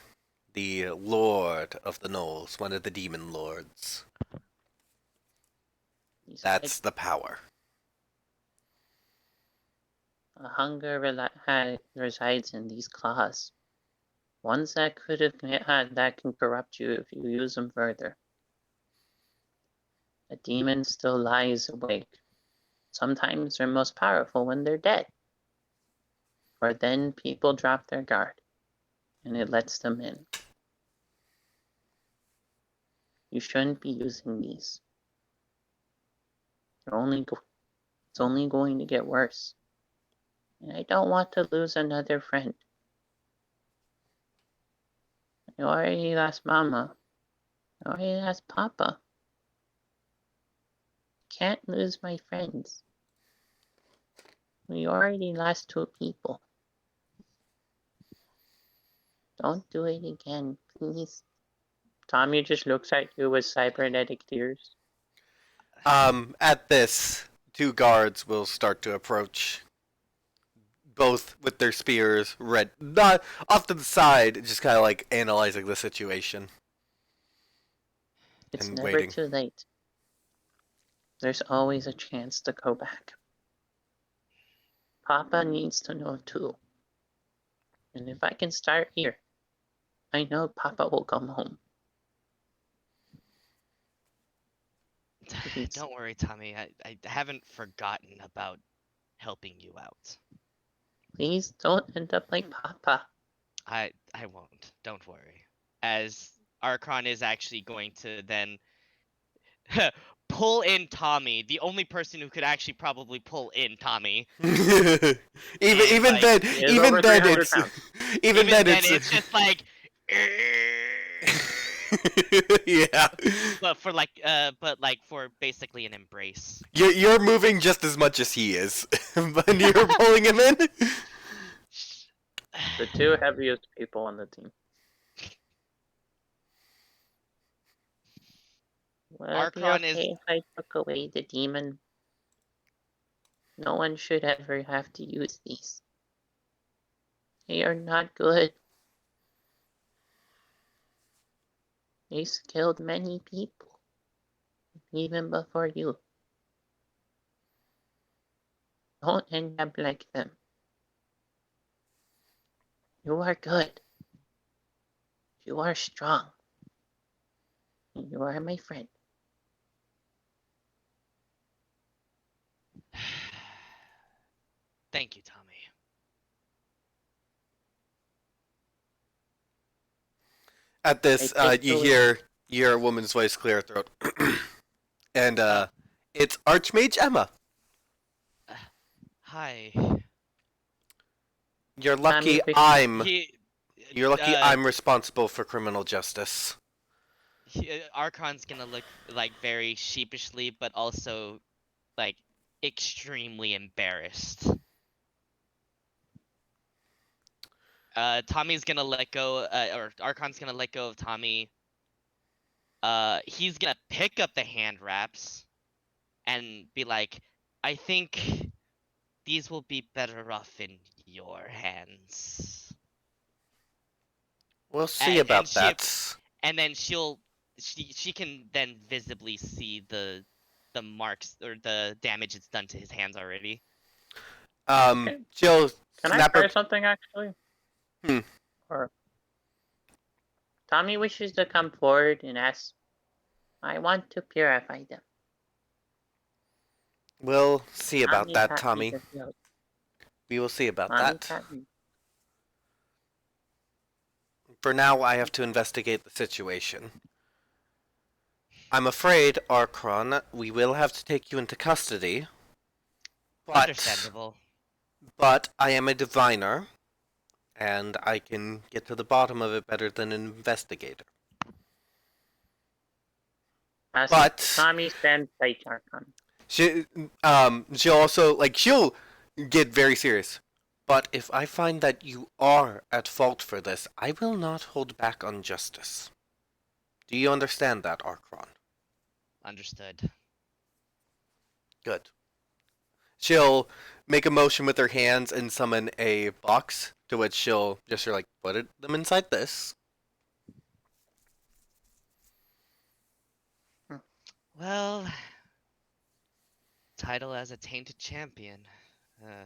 The Lord of the Knolls, one of the demon lords. That's the power. Hunger resides in these claws. Ones that could have that can corrupt you if you use them further. A demon still lies awake. Sometimes they're most powerful when they're dead. For then people drop their guard, and it lets them in. You shouldn't be using these. It's only going to get worse. And I don't want to lose another friend. I already lost Mama. I already lost Papa. Can't lose my friends. We already lost 2 people. Don't do it again, please. Tommy just looks at you with cybernetic tears. At this, 2 guards will start to approach, both with their spears not off to the side, just kind of like analyzing the situation. It's and never waiting. too late. There's always a chance to go back. Papa needs to know too. And if I can start here, I know Papa will come home. Please. Don't worry, Tommy. I haven't forgotten about helping you out. Please don't end up like Papa. I won't. Don't worry. As Aukron is actually going to then pull in Tommy, the only person who could actually probably pull in Tommy. even like, then, even then it's even then it's just like yeah. but for basically an embrace. You're moving just as much as he is, but you're pulling him in. The 2 heaviest people on the team. Would it be Aukron okay if I took away the demon? No one should ever have to use these. They are not good. They killed many people, even before you. Don't end up like them. You are good. You are strong. You are my friend. Thank you, Tommy. At this, you hear a woman's voice clear her throat, and it's Archmage Emma. Hi. You're lucky I'm responsible for criminal justice. Aukron's gonna look like very sheepishly, but also like extremely embarrassed. Tommy's gonna let go, or Aukron's gonna let go of Tommy. He's gonna pick up the hand wraps and be like, I think these will be better off in your hands. We'll see about that. And then she can then visibly see the marks or the damage it's done to his hands already. She'll Can I try something actually? Or Tommy wishes to come forward and ask, I want to purify them. We'll see about that, Tommy. We will see about that. For now, I have to investigate the situation. I'm afraid, Aukron, we will have to take you into custody. Understandable. But I am a diviner, and I can get to the bottom of it better than an investigator. But Tommy stands by Aukron. She'll also she'll get very serious. But if I find that you are at fault for this, I will not hold back on justice. Do you understand that, Aukron? Understood. Good. She'll make a motion with her hands and summon a box, to which she'll just put them inside this. Well, title as a tainted champion.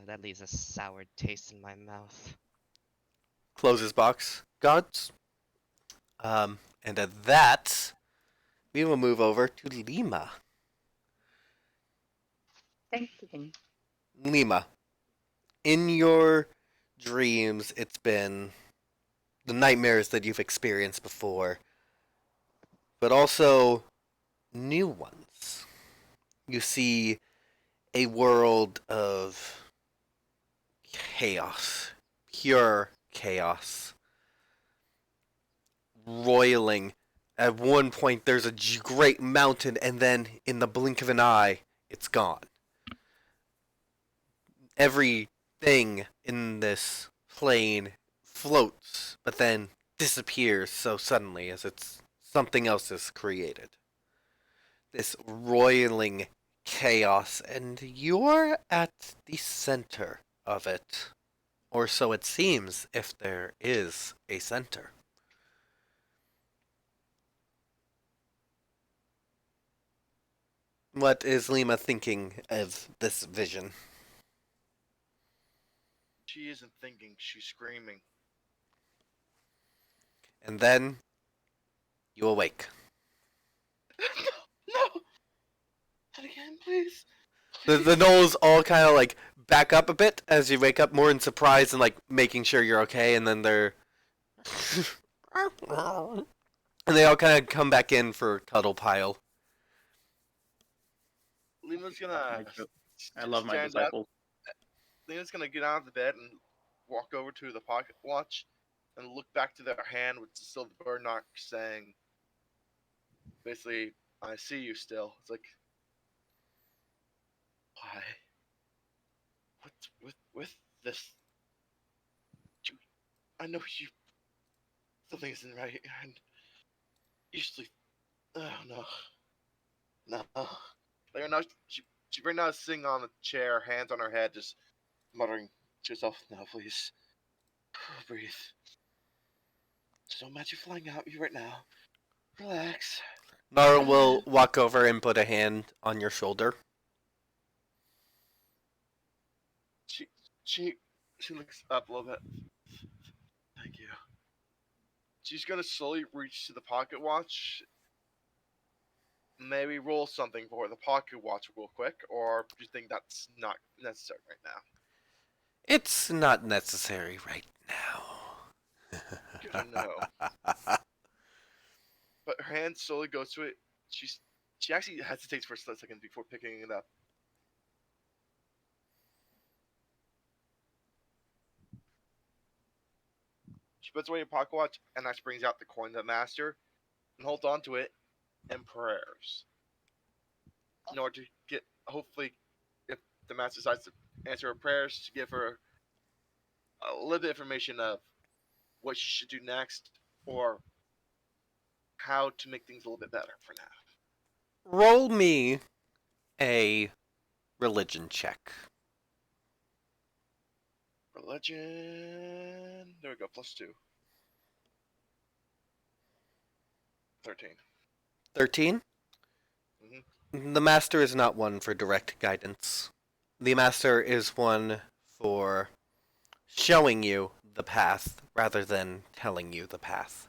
That leaves a sour taste in my mouth. closes box. Gods. And at that, we will move over to Lima. Thank you. Lima, in your dreams, it's been the nightmares that you've experienced before, but also new ones. You see a world of chaos, pure chaos, roiling. At one point, there's a great mountain, and then in the blink of an eye, it's gone. Everything in this plane floats, but then disappears so suddenly as it's something else is created. This roiling chaos, and you're at the center of it. Or so it seems, if there is a center. What is Lima thinking of this vision? She isn't thinking, she's screaming. And then you awake. No! Not again, please. The gnolls all kind of like back up a bit as you wake up, more in surprise and like making sure you're okay, and then they're and they all kind of come back in for cuddle pile. Lima's gonna. I love my stand up. disciples. Lima's gonna get out of the bed and walk over to the pocket watch and look back to their hand with still the bird knock saying, basically, I see you still. It's like, why? What's with this? I know you. Something isn't right, and usually, oh no, no. Like now, she right now is sitting on the chair, hands on her head, just muttering to herself, "No, please, breathe. There's no magic flying out you right now. Relax." Nara will walk over and put a hand on your shoulder. She looks up a little bit. Thank you. She's gonna slowly reach to the pocket watch. Maybe roll something for the pocket watch real quick, or do you think that's not necessary right now? It's not necessary right now. Good to know. But her hand slowly goes to it. She actually hesitates for a split second before picking it up. She puts away her pocket watch and actually brings out the coin of the master and holds on to it in prayers. In order to get, hopefully, if the master decides to answer her prayers, to give her a little bit of information of what she should do next or how to make things a little bit better for now. Roll me a religion check. Religion. There we go. +2. 13. 13? Mm-hmm. The master is not one for direct guidance. The master is one for showing you the path rather than telling you the path.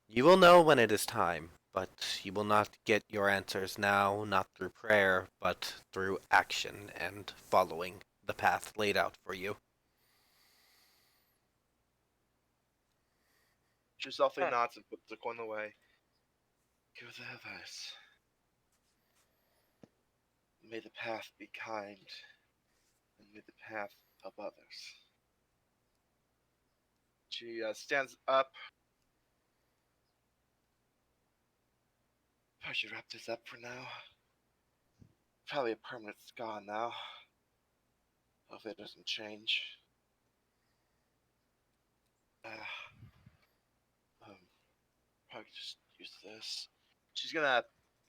You will know when it is time, but you will not get your answers now, not through prayer, but through action and following the path laid out for you. She softly nods and puts the coin away. Give the advice. May the path be kind, and may the path help others. She stands up. I should wrap this up for now. Probably a permanent scar now. Hopefully it doesn't change. Probably just use this. She's gonna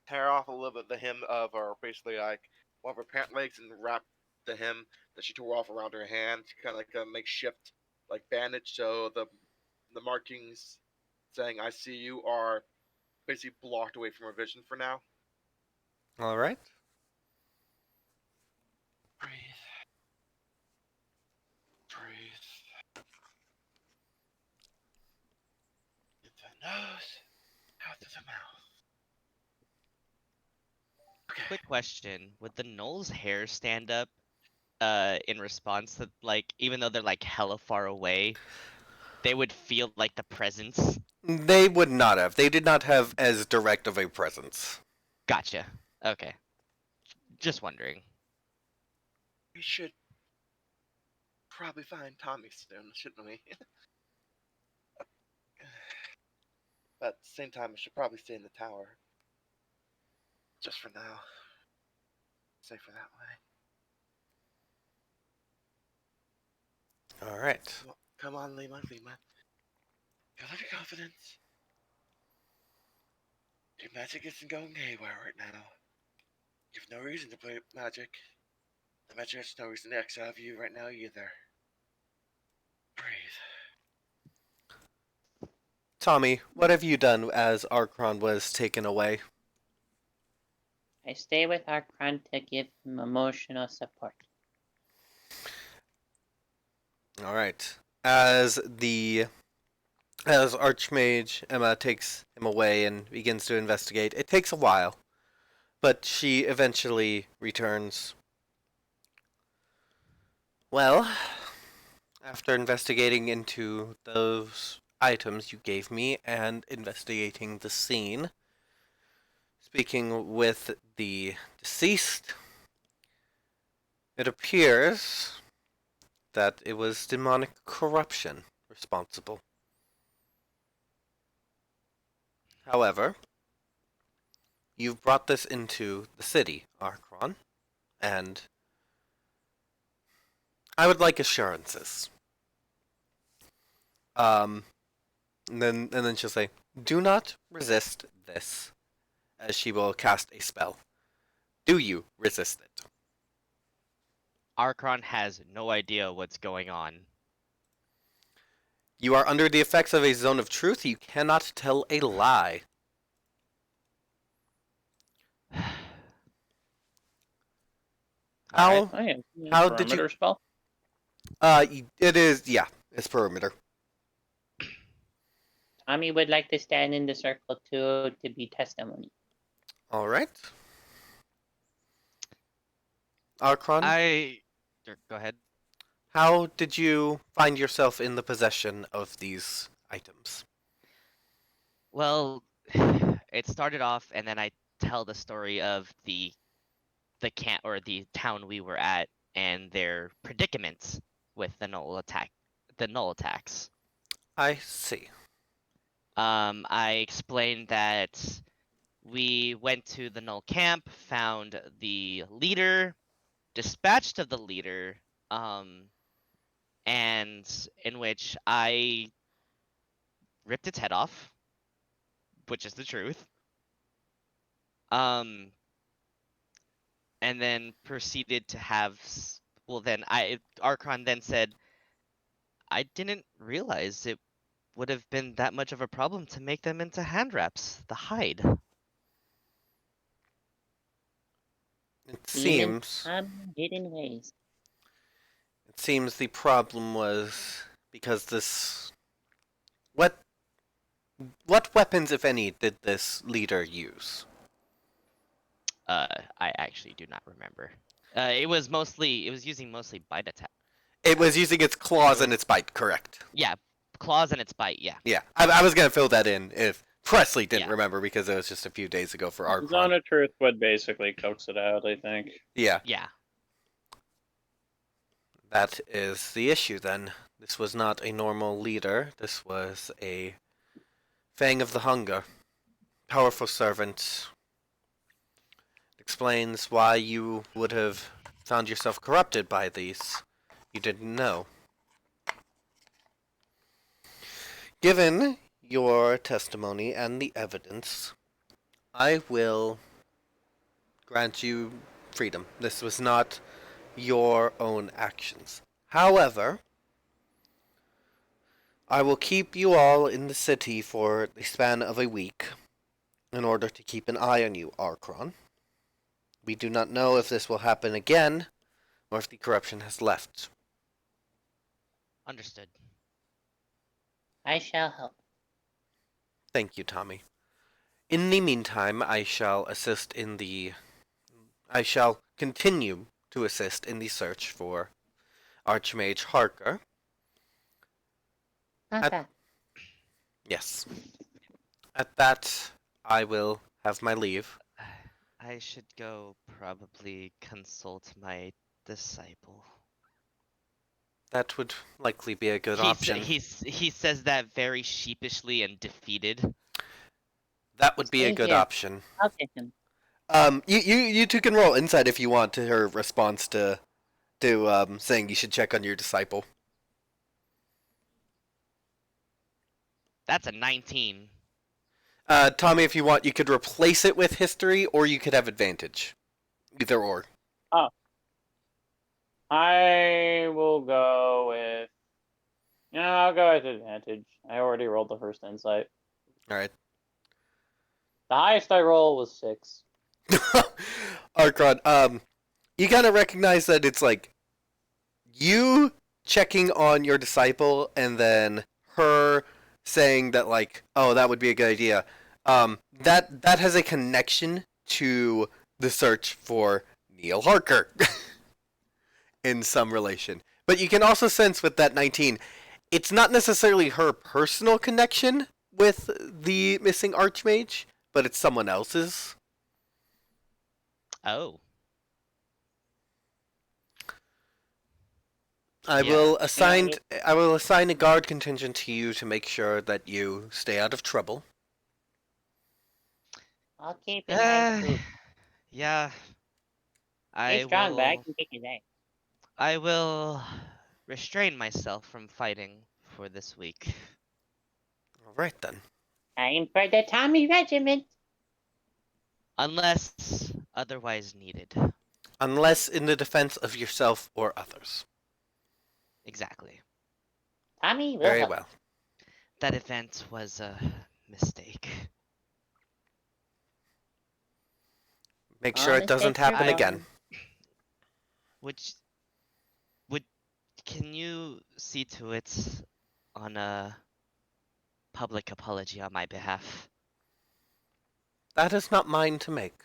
tear off a little bit of the hem of her, basically like one of her pant legs, and wrap the hem that she tore off around her hand, kind of like a makeshift like bandage, so the markings saying "I see you" are basically blocked away from her vision for now. All right. Breathe. Breathe. nose, out of the mouth. Okay. Quick question: would the Knoll's hair stand up in response to, like, even though they're like hella far away, they would feel like the presence? They would not have. They did not have as direct of a presence. Gotcha. Okay. Just wondering. We should probably find Tommy soon, shouldn't we? But at the same time, I should probably stay in the tower. Just for now. Safer that way. All right. Come on, Lima. Feel like your confidence. Your magic isn't going haywire right now. You have no reason to play magic. The magic has no reason to exit out of you right now either. Breathe. Tommy, what have you done as Aukron was taken away? I stay with Aukron to give him emotional support. All right. As Archmage Emma takes him away and begins to investigate, it takes a while, but she eventually returns. Well, after investigating into those items you gave me and investigating the scene, speaking with the deceased, it appears that it was demonic corruption responsible. However, you've brought this into the city, Aukron, and I would like assurances. And then she'll say, "Do not resist this," as she will cast a spell. Do you resist it? Archon has no idea what's going on. You are under the effects of a zone of truth. You cannot tell a lie. How? Okay. How did you? Perimeter spell? It is, yeah, it's perimeter. Tommy would like to stand in the circle too to be testimony. All right. Archon, Go ahead. how did you find yourself in the possession of these items? Well, it started off, and then I tell the story of the camp or the town we were at and their predicaments with the null attacks. I see. I explained that we went to the null camp, found the leader, dispatched of the leader, and in which I ripped its head off, which is the truth. And then proceeded to have. Well, then Archon then said, "I didn't realize it would have been that much of a problem to make them into hand wraps. The hide." It seems. Some hidden ways. It seems the problem was because this. What weapons, if any, did this leader use? I actually do not remember. It was using mostly bite attack. It was using its claws and its bite, correct? Yeah, claws and its bite. Yeah. Yeah, I was gonna fill that in if Presley didn't Yeah. remember because it was just a few days ago for Archon. Zone of Truth would basically coax it out, I think. Yeah, Yeah. that is the issue then. This was not a normal leader. This was a Fang of the Hunger. Powerful servant. Explains why you would have found yourself corrupted by these. You didn't know. Given your testimony and the evidence, I will grant you freedom. This was not your own actions. However, I will keep you all in the city for the span of a week in order to keep an eye on you, Aukron. We do not know if this will happen again or if the corruption has left. Understood. I shall help. Thank you, Tommy. In the meantime, I shall continue to assist in the search for Archmage Harker. Not At- bad. Yes. At that, I will have my leave. I should go probably consult my disciple. That would likely be a good He option. he says that very sheepishly and defeated. That would be a Stay good here. option. I'll get him. You two can roll insight if you want to her response to saying you should check on your disciple. That's a 19. Tommy, if you want, you could replace it with history, or you could have advantage. Either or. I will go with. Yeah, I'll go with advantage. I already rolled the first insight. All right. The highest I roll was 6. Aukron, you kind of recognize that it's like you checking on your disciple, and then her saying that like, oh, that would be a good idea. That has a connection to the search for Neil Harker in some relation. But you can also sense with that 19, it's not necessarily her personal connection with the missing Archmage, but it's someone else's. Oh. I Yeah. will assign a guard contingent to you to make sure that you stay out of trouble. I'll keep it nice too. Yeah. Stay strong, but I can take it back. I will restrain myself from fighting for this week. All right then. Time for the Tommy Regiment. Unless otherwise needed. Unless in the defense of yourself or others. Exactly. Tommy will Very help. well. That event was a mistake. Make All sure it doesn't mistakes are happen wrong. again. Can you see to it on a public apology on my behalf? That is not mine to make.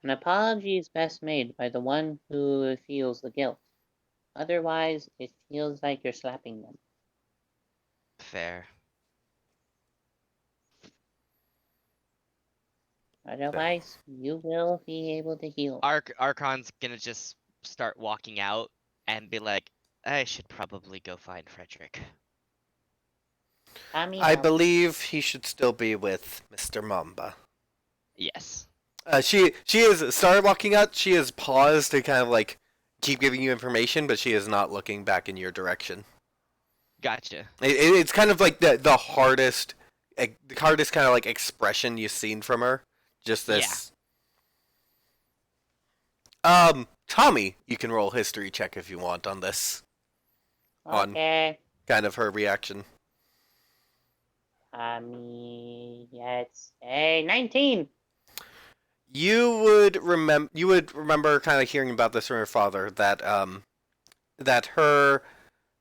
An apology is best made by the one who feels the guilt. Otherwise, it feels like you're slapping them. Fair. Otherwise, you will be able to heal. Archon's gonna just start walking out and be like, I should probably go find Frederick. Tommy, I help. believe he should still be with Mr. Mamba. Yes. She has started walking out. She has paused to kind of like keep giving you information, but she is not looking back in your direction. Gotcha. It's kind of like the hardest kind of like expression you've seen from her. Just this. Yeah. Tommy, you can roll history check if you want on this. Okay. Kind of her reaction. Tommy, let's say 19. You would remember kind of hearing about this from her father that that her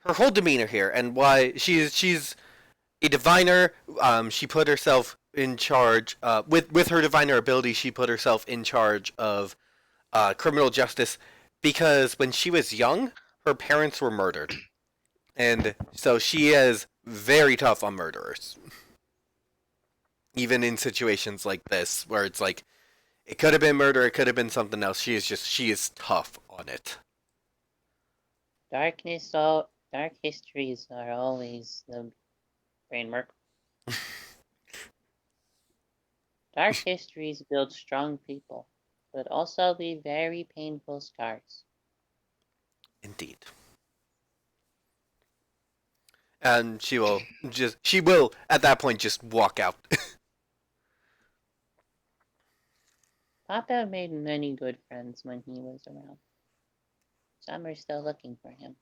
whole demeanor here and why she's a diviner. She put herself in charge with her diviner ability. She put herself in charge of criminal justice because when she was young, her parents were murdered, and so she is very tough on murderers. Even in situations like this, where it's like, it could have been murder, it could have been something else. She is tough on it. Dark histories are always the framework. Dark histories build strong people, but also leave very painful scars. Indeed. And she will at that point just walk out. Papa made many good friends when he was around. Some are still looking for him.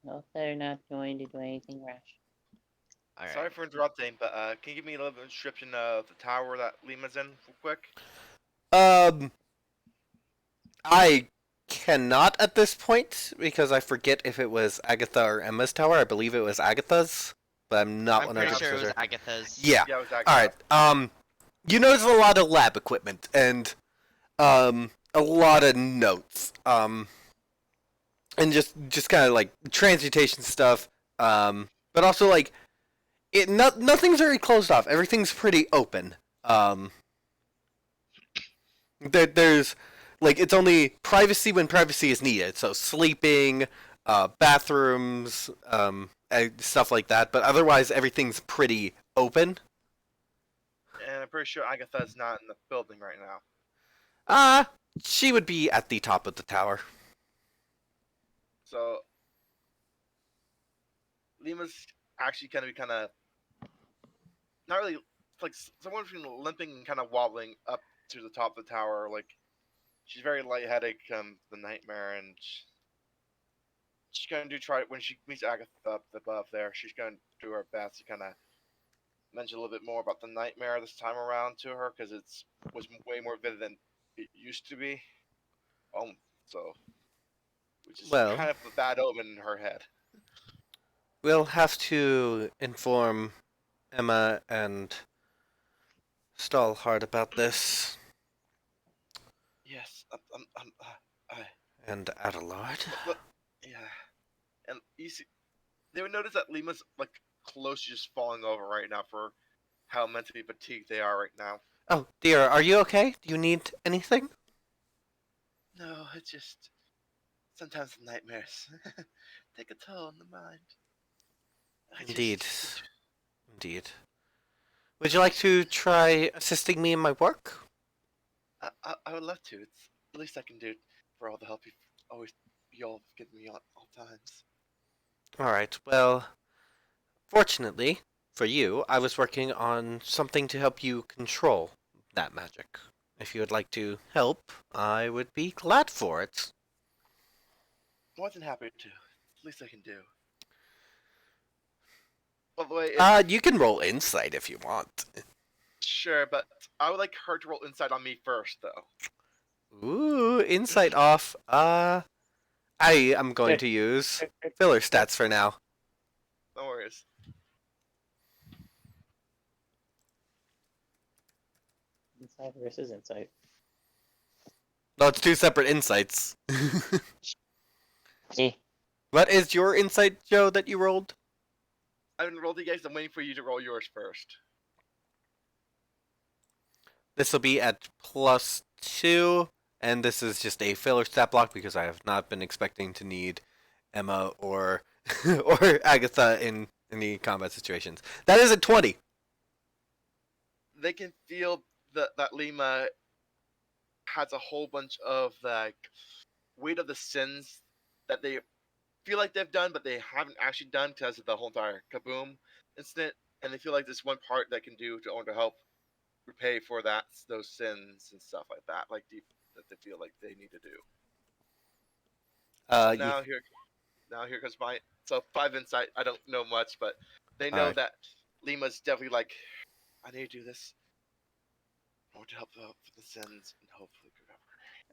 Hope they're not going to do anything rash. All right. Sorry for interrupting, but can you give me a little description of the tower that Lima's in, real quick? I cannot at this point because I forget if it was Agatha or Emma's tower. I believe it was Agatha's, but I'm not I'm 100% pretty sure it was sure. Agatha's. Yeah. Yeah, it was Agatha. All right. You notice a lot of lab equipment and a lot of notes. And just kind of like transmutation stuff. But also like nothing's very closed off. Everything's pretty open. There's like it's only privacy when privacy is needed. So sleeping, bathrooms, stuff like that. But otherwise, everything's pretty open. And I'm pretty sure Agatha's not in the building right now. She would be at the top of the tower. So Lima's actually gonna be kind of not really like someone between limping and kind of wobbling up to the top of the tower. Like she's very lightheaded, the nightmare, and she's gonna try when she meets Agatha up above there. She's gonna do her best to kind of mention a little bit more about the nightmare this time around to her because was way more vivid than it used to be. So which is kind of a bad omen in her head. We'll have to inform Emma and Stallhart about this. Yes, and Adelard. Yeah, and you see, they would notice that Lima's like close to just falling over right now for how mentally fatigued they are right now. Oh dear, are you okay? Do you need anything? No, it's just sometimes the nightmares take a toll on the mind. Indeed. Would you like to try assisting me in my work? I would love to. It's the least I can do for all the help you all give me all times. Alright, well, fortunately for you, I was working on something to help you control that magic. If you would like to help, I would be glad for it. More than happy to. The least I can do. By the way, you can roll insight if you want. Sure, but I would like her to roll insight on me first, though. Ooh, insight off. I am going to use filler stats for now. No worries. Insight versus insight. No, it's two separate insights. Eh. What is your insight, Joe, that you rolled? I haven't rolled it yet, so I'm waiting for you to roll yours first. This will be at +2, and this is just a filler stat block because I have not been expecting to need Emma or or Agatha in any combat situations. That is a 20. They can feel that Lima has a whole bunch of like weight of the sins that they feel like they've done, but they haven't actually done because of the whole entire kaboom incident, and they feel like there's one part that can do to help repay for those sins and stuff like that, like that they feel like they need to do. Now here comes my 5 insight. I don't know much, but they know that Lima's definitely like, I need to do this in order to help the sins and hopefully recover.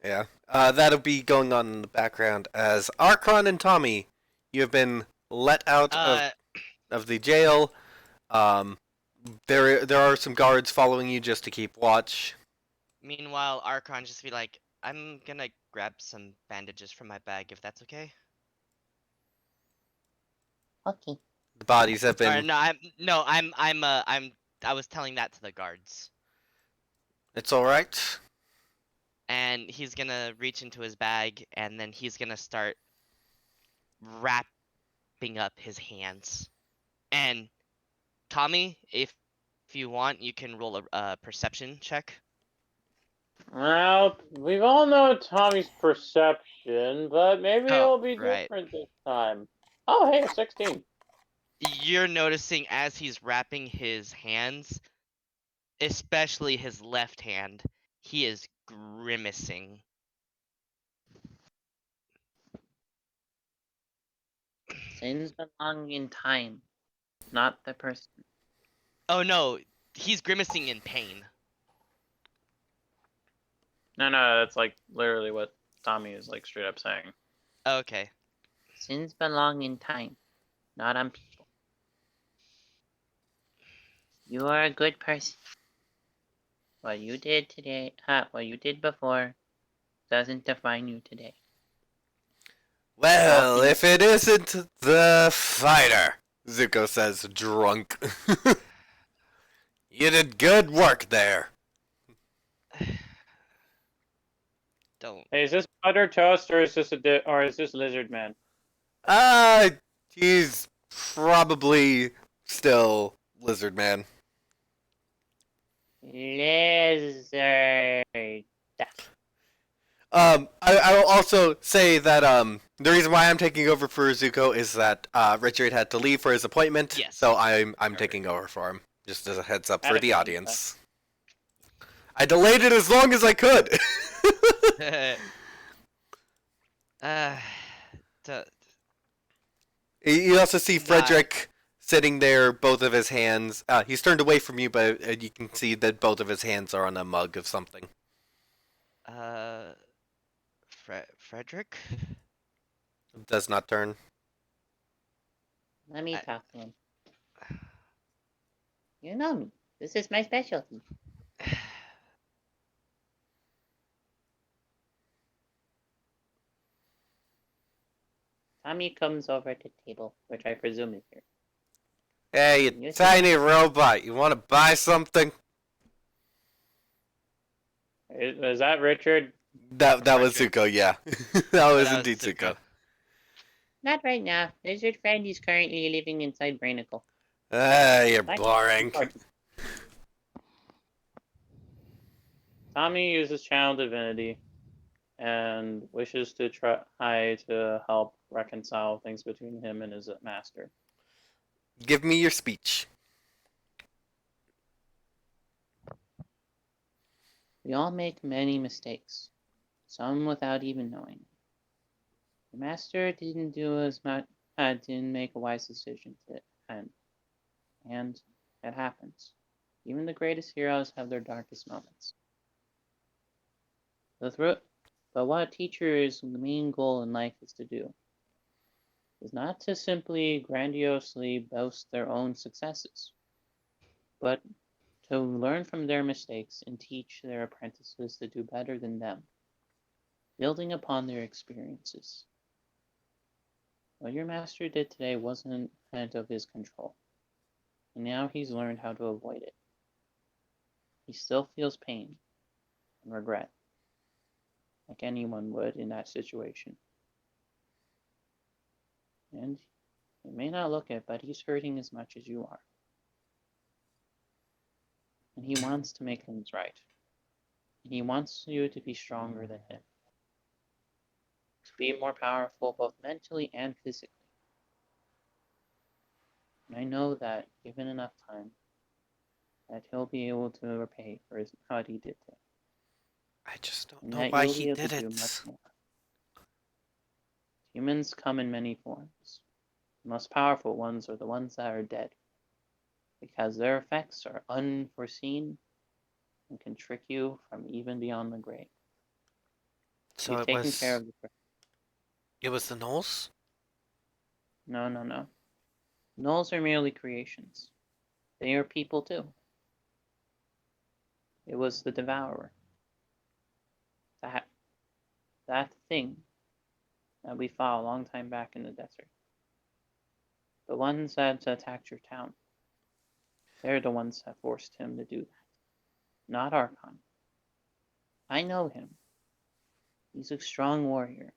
Yeah, that'll be going on in the background as Aukron and Tommy, you have been let out of the jail. There are some guards following you just to keep watch. Meanwhile, Aukron just be like, I'm gonna grab some bandages from my bag if that's okay. Okay. The bodies have been. I was telling that to the guards. It's all right. And he's gonna reach into his bag, and then he's gonna start wrapping up his hands. And Tommy, if you want, you can roll a perception check. Well, we've all known Tommy's perception, but maybe it'll be different this time. Oh, hey, 16. You're noticing as he's wrapping his hands, especially his left hand, he is grimacing. Sins belong in time, not the person. Oh no, he's grimacing in pain. No, that's like literally what Tommy is like straight up saying. Okay. Sins belong in time, not on people. You are a good person. What you did today, what you did before, doesn't define you today. Well, if it isn't the fighter, Zuko says, drunk. You did good work there. Don't. Hey, is this butter toast or is this or is this lizard man? He's probably still Lizard Man. Lizard. I will also say that the reason why I'm taking over for Zuko is that Richard had to leave for his appointment, Yes. so I'm taking over for him. Just as a heads up for the audience. I delayed it as long as I could. You also see Frederick sitting there, both of his hands. He's turned away from you, but you can see that both of his hands are on a mug of something. Frederick? Does not turn. Let me talk to him. You know me. This is my specialty. Tommy comes over to the table, which I presume is here. Hey, you tiny robot, you want to buy something? Is that Richard? That was Zuko, yeah. that was indeed Zuko. Not right now. Lizard friend is currently living inside Brainicle. You're boring. Tommy uses channel divinity and wishes to try to help reconcile things between him and his master. Give me your speech. We all make many mistakes, some without even knowing. The master didn't didn't make a wise decision to end, and it happens. Even the greatest heroes have their darkest moments. But what a teacher's main goal in life is to do is not to simply grandiosely boast their own successes, but to learn from their mistakes and teach their apprentices to do better than them, building upon their experiences. What your master did today wasn't out of his control, and now he's learned how to avoid it. He still feels pain and regret, like anyone would in that situation. And you may not look it, but he's hurting as much as you are. And he wants to make things right. And he wants you to be stronger than him. To be more powerful both mentally and physically. And I know that given enough time, that he'll be able to repay for what he did to him. I just don't know why he did it. Humans come in many forms. The most powerful ones are the ones that are dead, because their effects are unforeseen and can trick you from even beyond the grave. So it was the Gnolls? No. Gnolls are merely creations. They are people too. It was the Devourer. That thing that we fought a long time back in the desert. The ones that attacked your town. They're the ones that forced him to do that. Not Aukron. I know him. He's a strong warrior.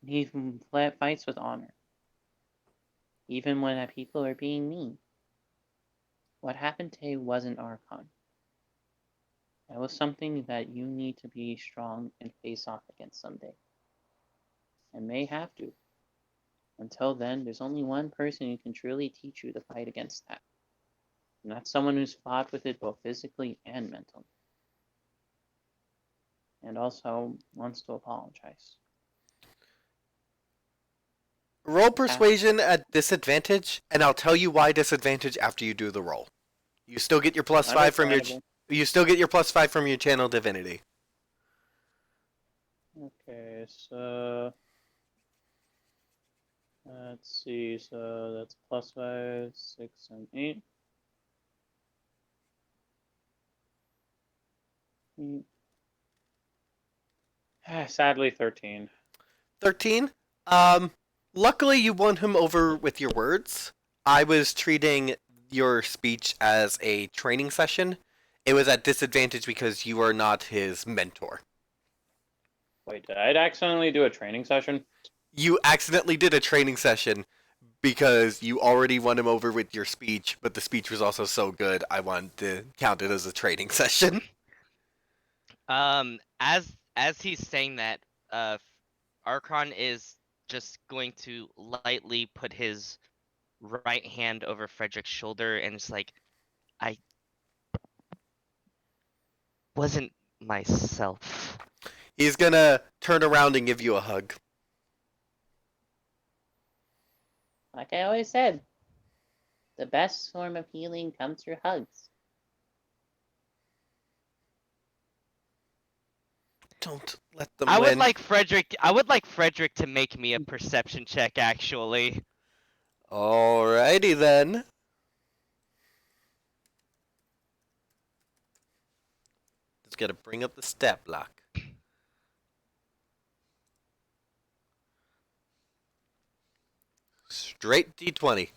He fights with honor. Even when people are being mean. What happened today wasn't Aukron. That was something that you need to be strong and face off against someday. And may have to. Until then, there's only one person who can truly teach you to fight against that. And that's someone who's fought with it both physically and mentally. And also wants to apologize. Roll persuasion at disadvantage, and I'll tell you why disadvantage after you do the roll. You still get your +5 from your. You still get your +5 from your channel divinity. Okay, Okay, so let's see. So that's +5, 6, and 8. Sadly, 13. 13. Luckily you won him over with your words. I was treating your speech as a training session. It was at disadvantage because you are not his mentor. Wait, did I accidentally do a training session? You accidentally did a training session because you already won him over with your speech, but the speech was also so good, I wanted to count it as a training session. As he's saying that, Aukron is just going to lightly put his right hand over Frederick's shoulder, and it's like, I wasn't myself. He's gonna turn around and give you a hug. Like I always said, the best form of healing comes through hugs. Don't let them I win. would like Frederick to make me a perception check, actually. Alrighty then. Just gotta bring up the stat block. Straight D20.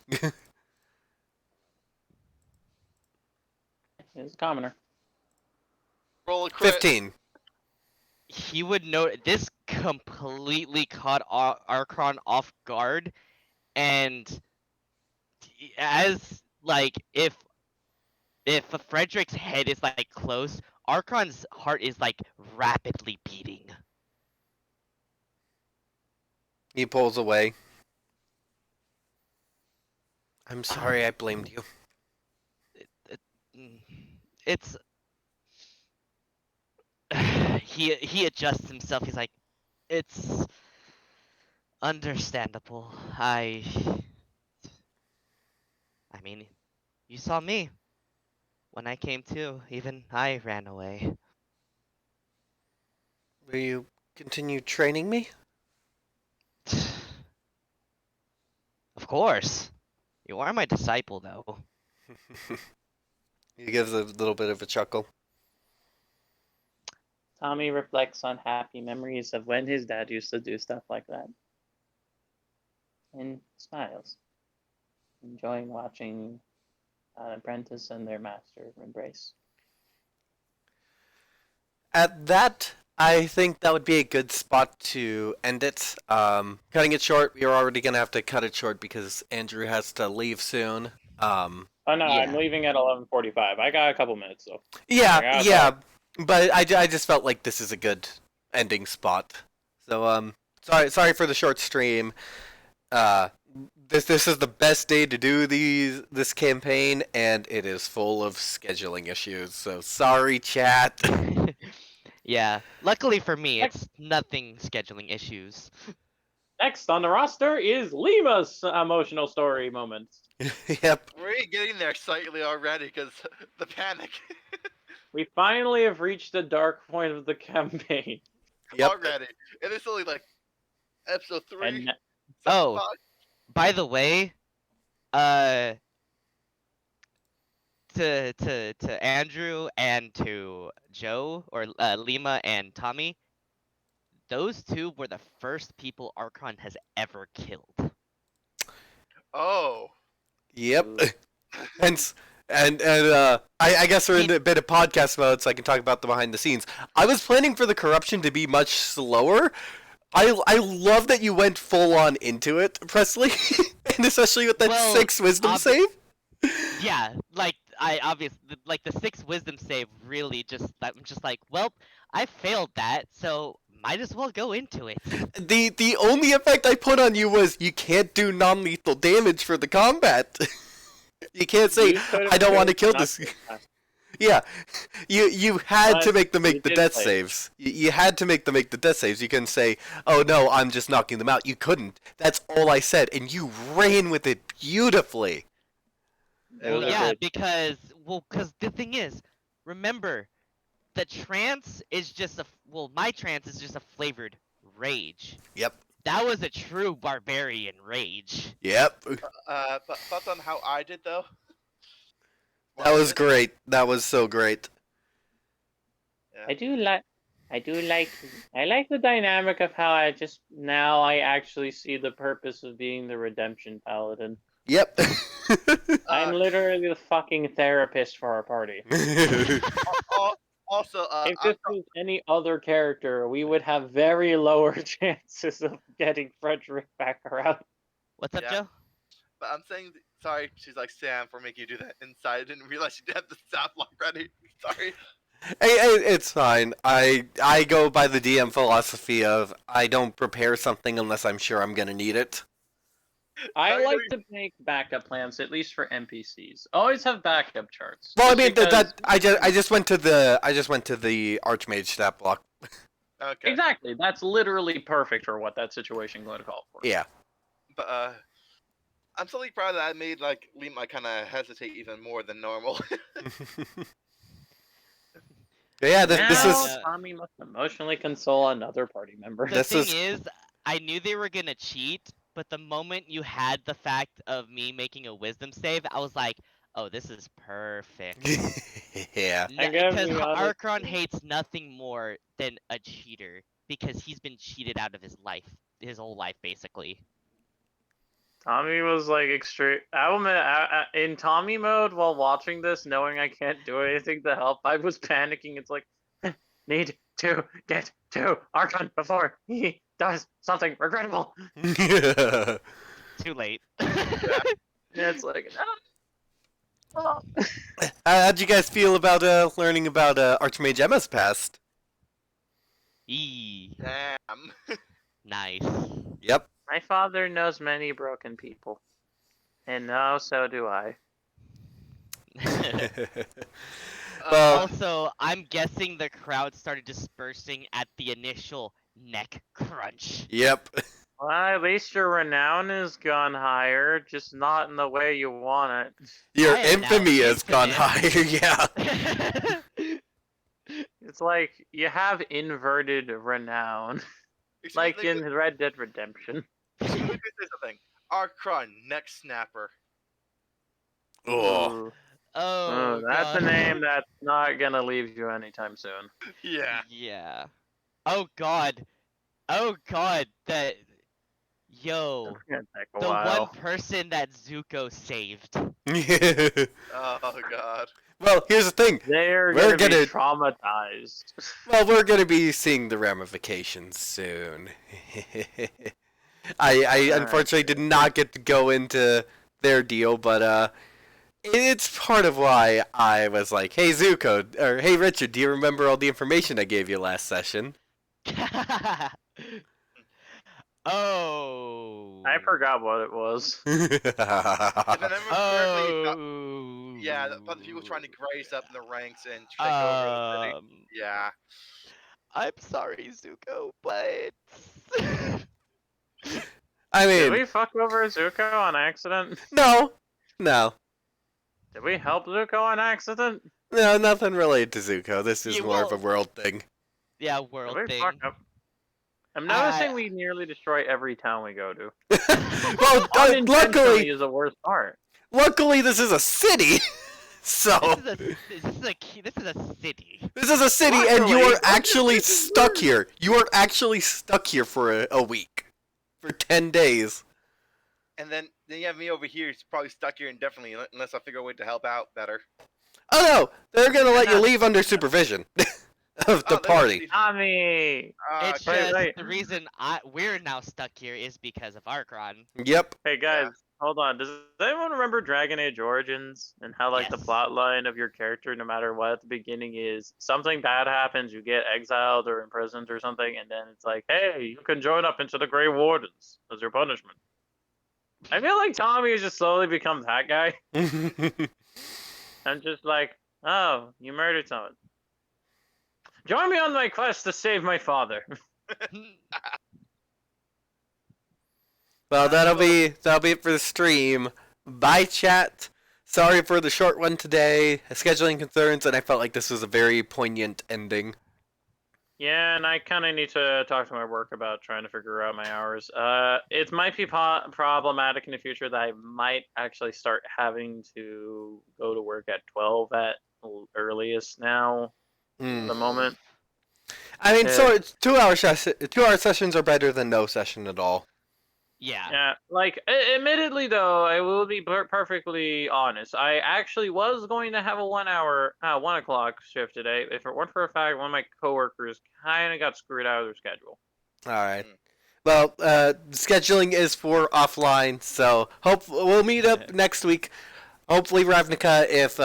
It's a commoner. Roll a crit. 15. He would know this completely caught Aukron off guard, and as like if Frederick's head is like close, Aukron's heart is like rapidly beating. He pulls away. I'm sorry I blamed you. It's he adjusts himself. He's like, it's understandable. I mean, you saw me when I came to. Even I ran away. Will you continue training me? Of course. You are my disciple, though. He gives a little bit of a chuckle. Tommy reflects on happy memories of when his dad used to do stuff like that. And smiles, enjoying watching an apprentice and their master embrace. At that, I think that would be a good spot to end it. Cutting it short, we are already going to have to cut it short because Andrew has to leave soon. Oh no, Yeah. I'm leaving at 11:45. I got a couple minutes though. Yeah, but I just felt like this is a good ending spot. So sorry for the short stream. This is the best day to do this campaign, and it is full of scheduling issues. So sorry, chat. Yeah. Luckily for me, it's nothing scheduling issues. Next on the roster is Lima's emotional story moments. Yep. We're getting there slightly already because the panic. We finally have reached the dark point of the campaign. Yep. Already. And it's only like episode 3. And Oh, by the way, to Andrew and to Joe, or Lima and Tommy, those two were the first people Aukron has ever killed. Oh. Yep. Hence, and I guess we're in a bit of podcast mode, so I can talk about the behind the scenes. I was planning for the corruption to be much slower. I love that you went full on into it, Presley, and especially with that 6 wisdom save. Yeah, like I obviously like the 6 wisdom save really just I'm just like, well, I failed that, so might as well go into it. The only effect I put on you was you can't do non-lethal damage for the combat. You can't say I don't want to kill this. Yeah, you had to make them make the death saves. You had to make them make the death saves. You couldn't say, "Oh no, I'm just knocking them out." You couldn't. That's all I said, and you ran with it beautifully. Well, yeah, because the thing is, remember, the trance is just my trance is just a flavored rage. Yep. That was a true barbarian rage. Yep. But thoughts on how I did though? That was great. That was so great. I like the dynamic of how I actually see the purpose of being the redemption paladin. Yep. I'm literally the fucking therapist for our party. Also, if this was any other character, we would have very lower chances of getting Frederick back around. What's up, Joe? But I'm saying, sorry, she's like, Sam, for making you do that inside. I didn't realize you had the stop block ready. Sorry. Hey, it's fine. I go by the DM philosophy of I don't prepare something unless I'm sure I'm gonna need it. I like to make backup plans, at least for NPCs. Always have backup charts. Well, I mean I just went to the Archmage stat block. Okay. Exactly. That's literally perfect for what that situation going to call for. Yeah. But I'm slowly proud that I made like Lima kind of hesitate even more than normal. Yeah, this is. Tommy must emotionally console another party member. The thing is, I knew they were gonna cheat, but the moment you had the fact of me making a wisdom save, I was like, "Oh, this is perfect." Yeah. Because Aukron hates nothing more than a cheater because he's been cheated out of his life, his whole life, basically. Tommy was like extreme. In Tommy mode while watching this, knowing I can't do anything to help, I was panicking. It's like, need to get to Aukron before he does something regrettable. Too late. Yeah, it's like, oh. How'd you guys feel about learning about Archmage Emma's past? Damn. Nice. Yep. My father knows many broken people, and now so do I. Also, I'm guessing the crowd started dispersing at the initial neck crunch. Yep. Well, at least your renown has gone higher, just not in the way you want it. Your infamy has gone higher, yeah. It's like you have inverted renown, like in Red Dead Redemption. Let me say something. Aukron, neck snapper. Oh. Oh, that's a name that's not gonna leave you anytime soon. Yeah. Yeah. Oh god. Oh god. The one person that Zuko saved. Oh god. Well, here's the thing. We're gonna be traumatized. Well, we're gonna be seeing the ramifications soon. I unfortunately did not get to go into their deal, but it's part of why I was like, "Hey Zuko," or "Hey Richard, do you remember all the information I gave you last session?" Oh. I forgot what it was. If I remember correctly, yeah, the people trying to grace up in the ranks and take over the city. Yeah. I'm sorry, Zuko, but I mean, did we fuck over Zuko on accident? No. Did we help Zuko on accident? No, nothing related to Zuko. This is more of a world thing. Yeah, world thing. I'm noticing we nearly destroy every town we go to. Well, luckily is the worst part. Luckily, this is a city. So this is a city. This is a city, and you are actually stuck here. You are actually stuck here for a week, for 10 days. And then you have me over here. He's probably stuck here indefinitely, unless I figure a way to help out better. Oh no, they're gonna let you leave under supervision of the party. Tommy. It's just the reason we're now stuck here is because of Aukron. Yep. Hey guys, hold on. Does anyone remember Dragon Age Origins and how the plot line of your character, no matter what at the beginning, is something bad happens, you get exiled or imprisoned or something, and then it's like, hey, you can join up into the Grey Wardens as your punishment. I feel like Tommy has just slowly become that guy. I'm just like, oh, you murdered someone. Join me on my quest to save my father. Well, that'll be it for the stream. Bye, chat. Sorry for the short one today. Scheduling concerns, and I felt like this was a very poignant ending. Yeah, and I kind of need to talk to my work about trying to figure out my hours. It might be problematic in the future that I might actually start having to go to work at 12 at earliest now. At the moment. I mean, so it's 2-hour sessions are better than no session at all. Yeah. Yeah, like, admittedly though, I will be perfectly honest. I actually was going to have a 1 o'clock shift today. If it weren't for a fact, one of my coworkers kind of got screwed out of their schedule. All right. Well, scheduling is for offline, so we'll meet up next week. Hopefully, Ravnica, if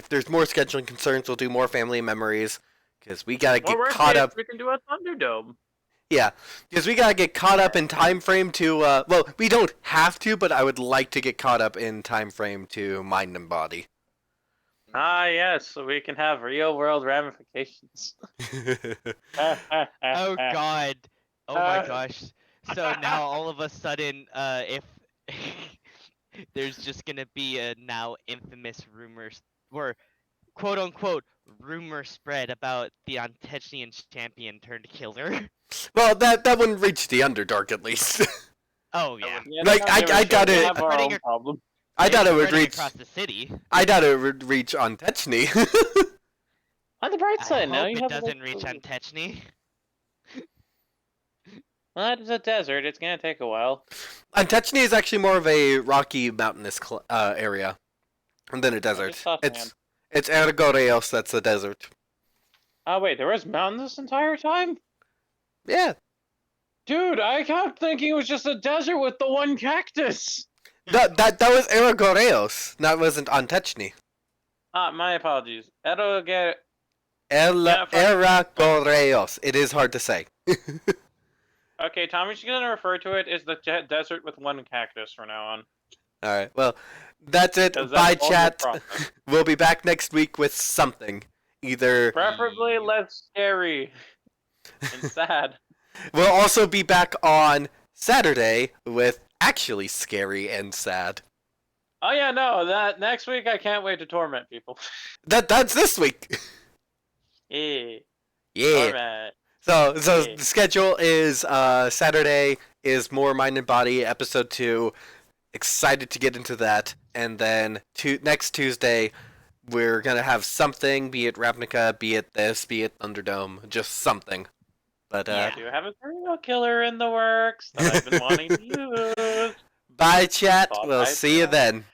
there's more scheduling concerns, we'll do more family memories because we gotta get caught up. We can do a Thunderdome. Yeah, because we gotta get caught up in time frame to. Well, we don't have to, but I would like to get caught up in time frame to Mind and Body. Ah, yes, so we can have real world ramifications. Oh God. Oh my gosh. So now all of a sudden, if there's just gonna be a now infamous rumors or quote unquote rumor spread about the Antechnian champion turned killer. Well, that wouldn't reach the Underdark at least. Oh yeah. Like I doubt it. I doubt it would reach across the city. I doubt it would reach Antechny. On the bright side, now you it have doesn't reach Antechny. Well, it's a desert. It's gonna take a while. Antechny is actually more of a rocky, mountainous area than a desert. It's Aragoreos that's the desert. Oh wait, there was mountains this entire time? Yeah. Dude, I kept thinking it was just a desert with the one cactus. That was Aragoreos. That wasn't Antechny. My apologies. Aragoreos. It is hard to say. Okay, Tommy's gonna refer to it as the desert with one cactus from now on. Alright, well, that's it. Bye, chat. We'll be back next week with something. Either... Preferably less scary and sad. We'll also be back on Saturday with actually scary and sad. Oh yeah, no, that next week I can't wait to torment people. That's this week. Yeah. Torment. So the schedule is Saturday is more Mind and Body episode 2. Excited to get into that, and then next Tuesday we're gonna have something, be it Ravnica, be it this, be it Thunderdome, just something. But I do have a serial killer in the works that I've been wanting to use. Bye, chat. We'll see you then.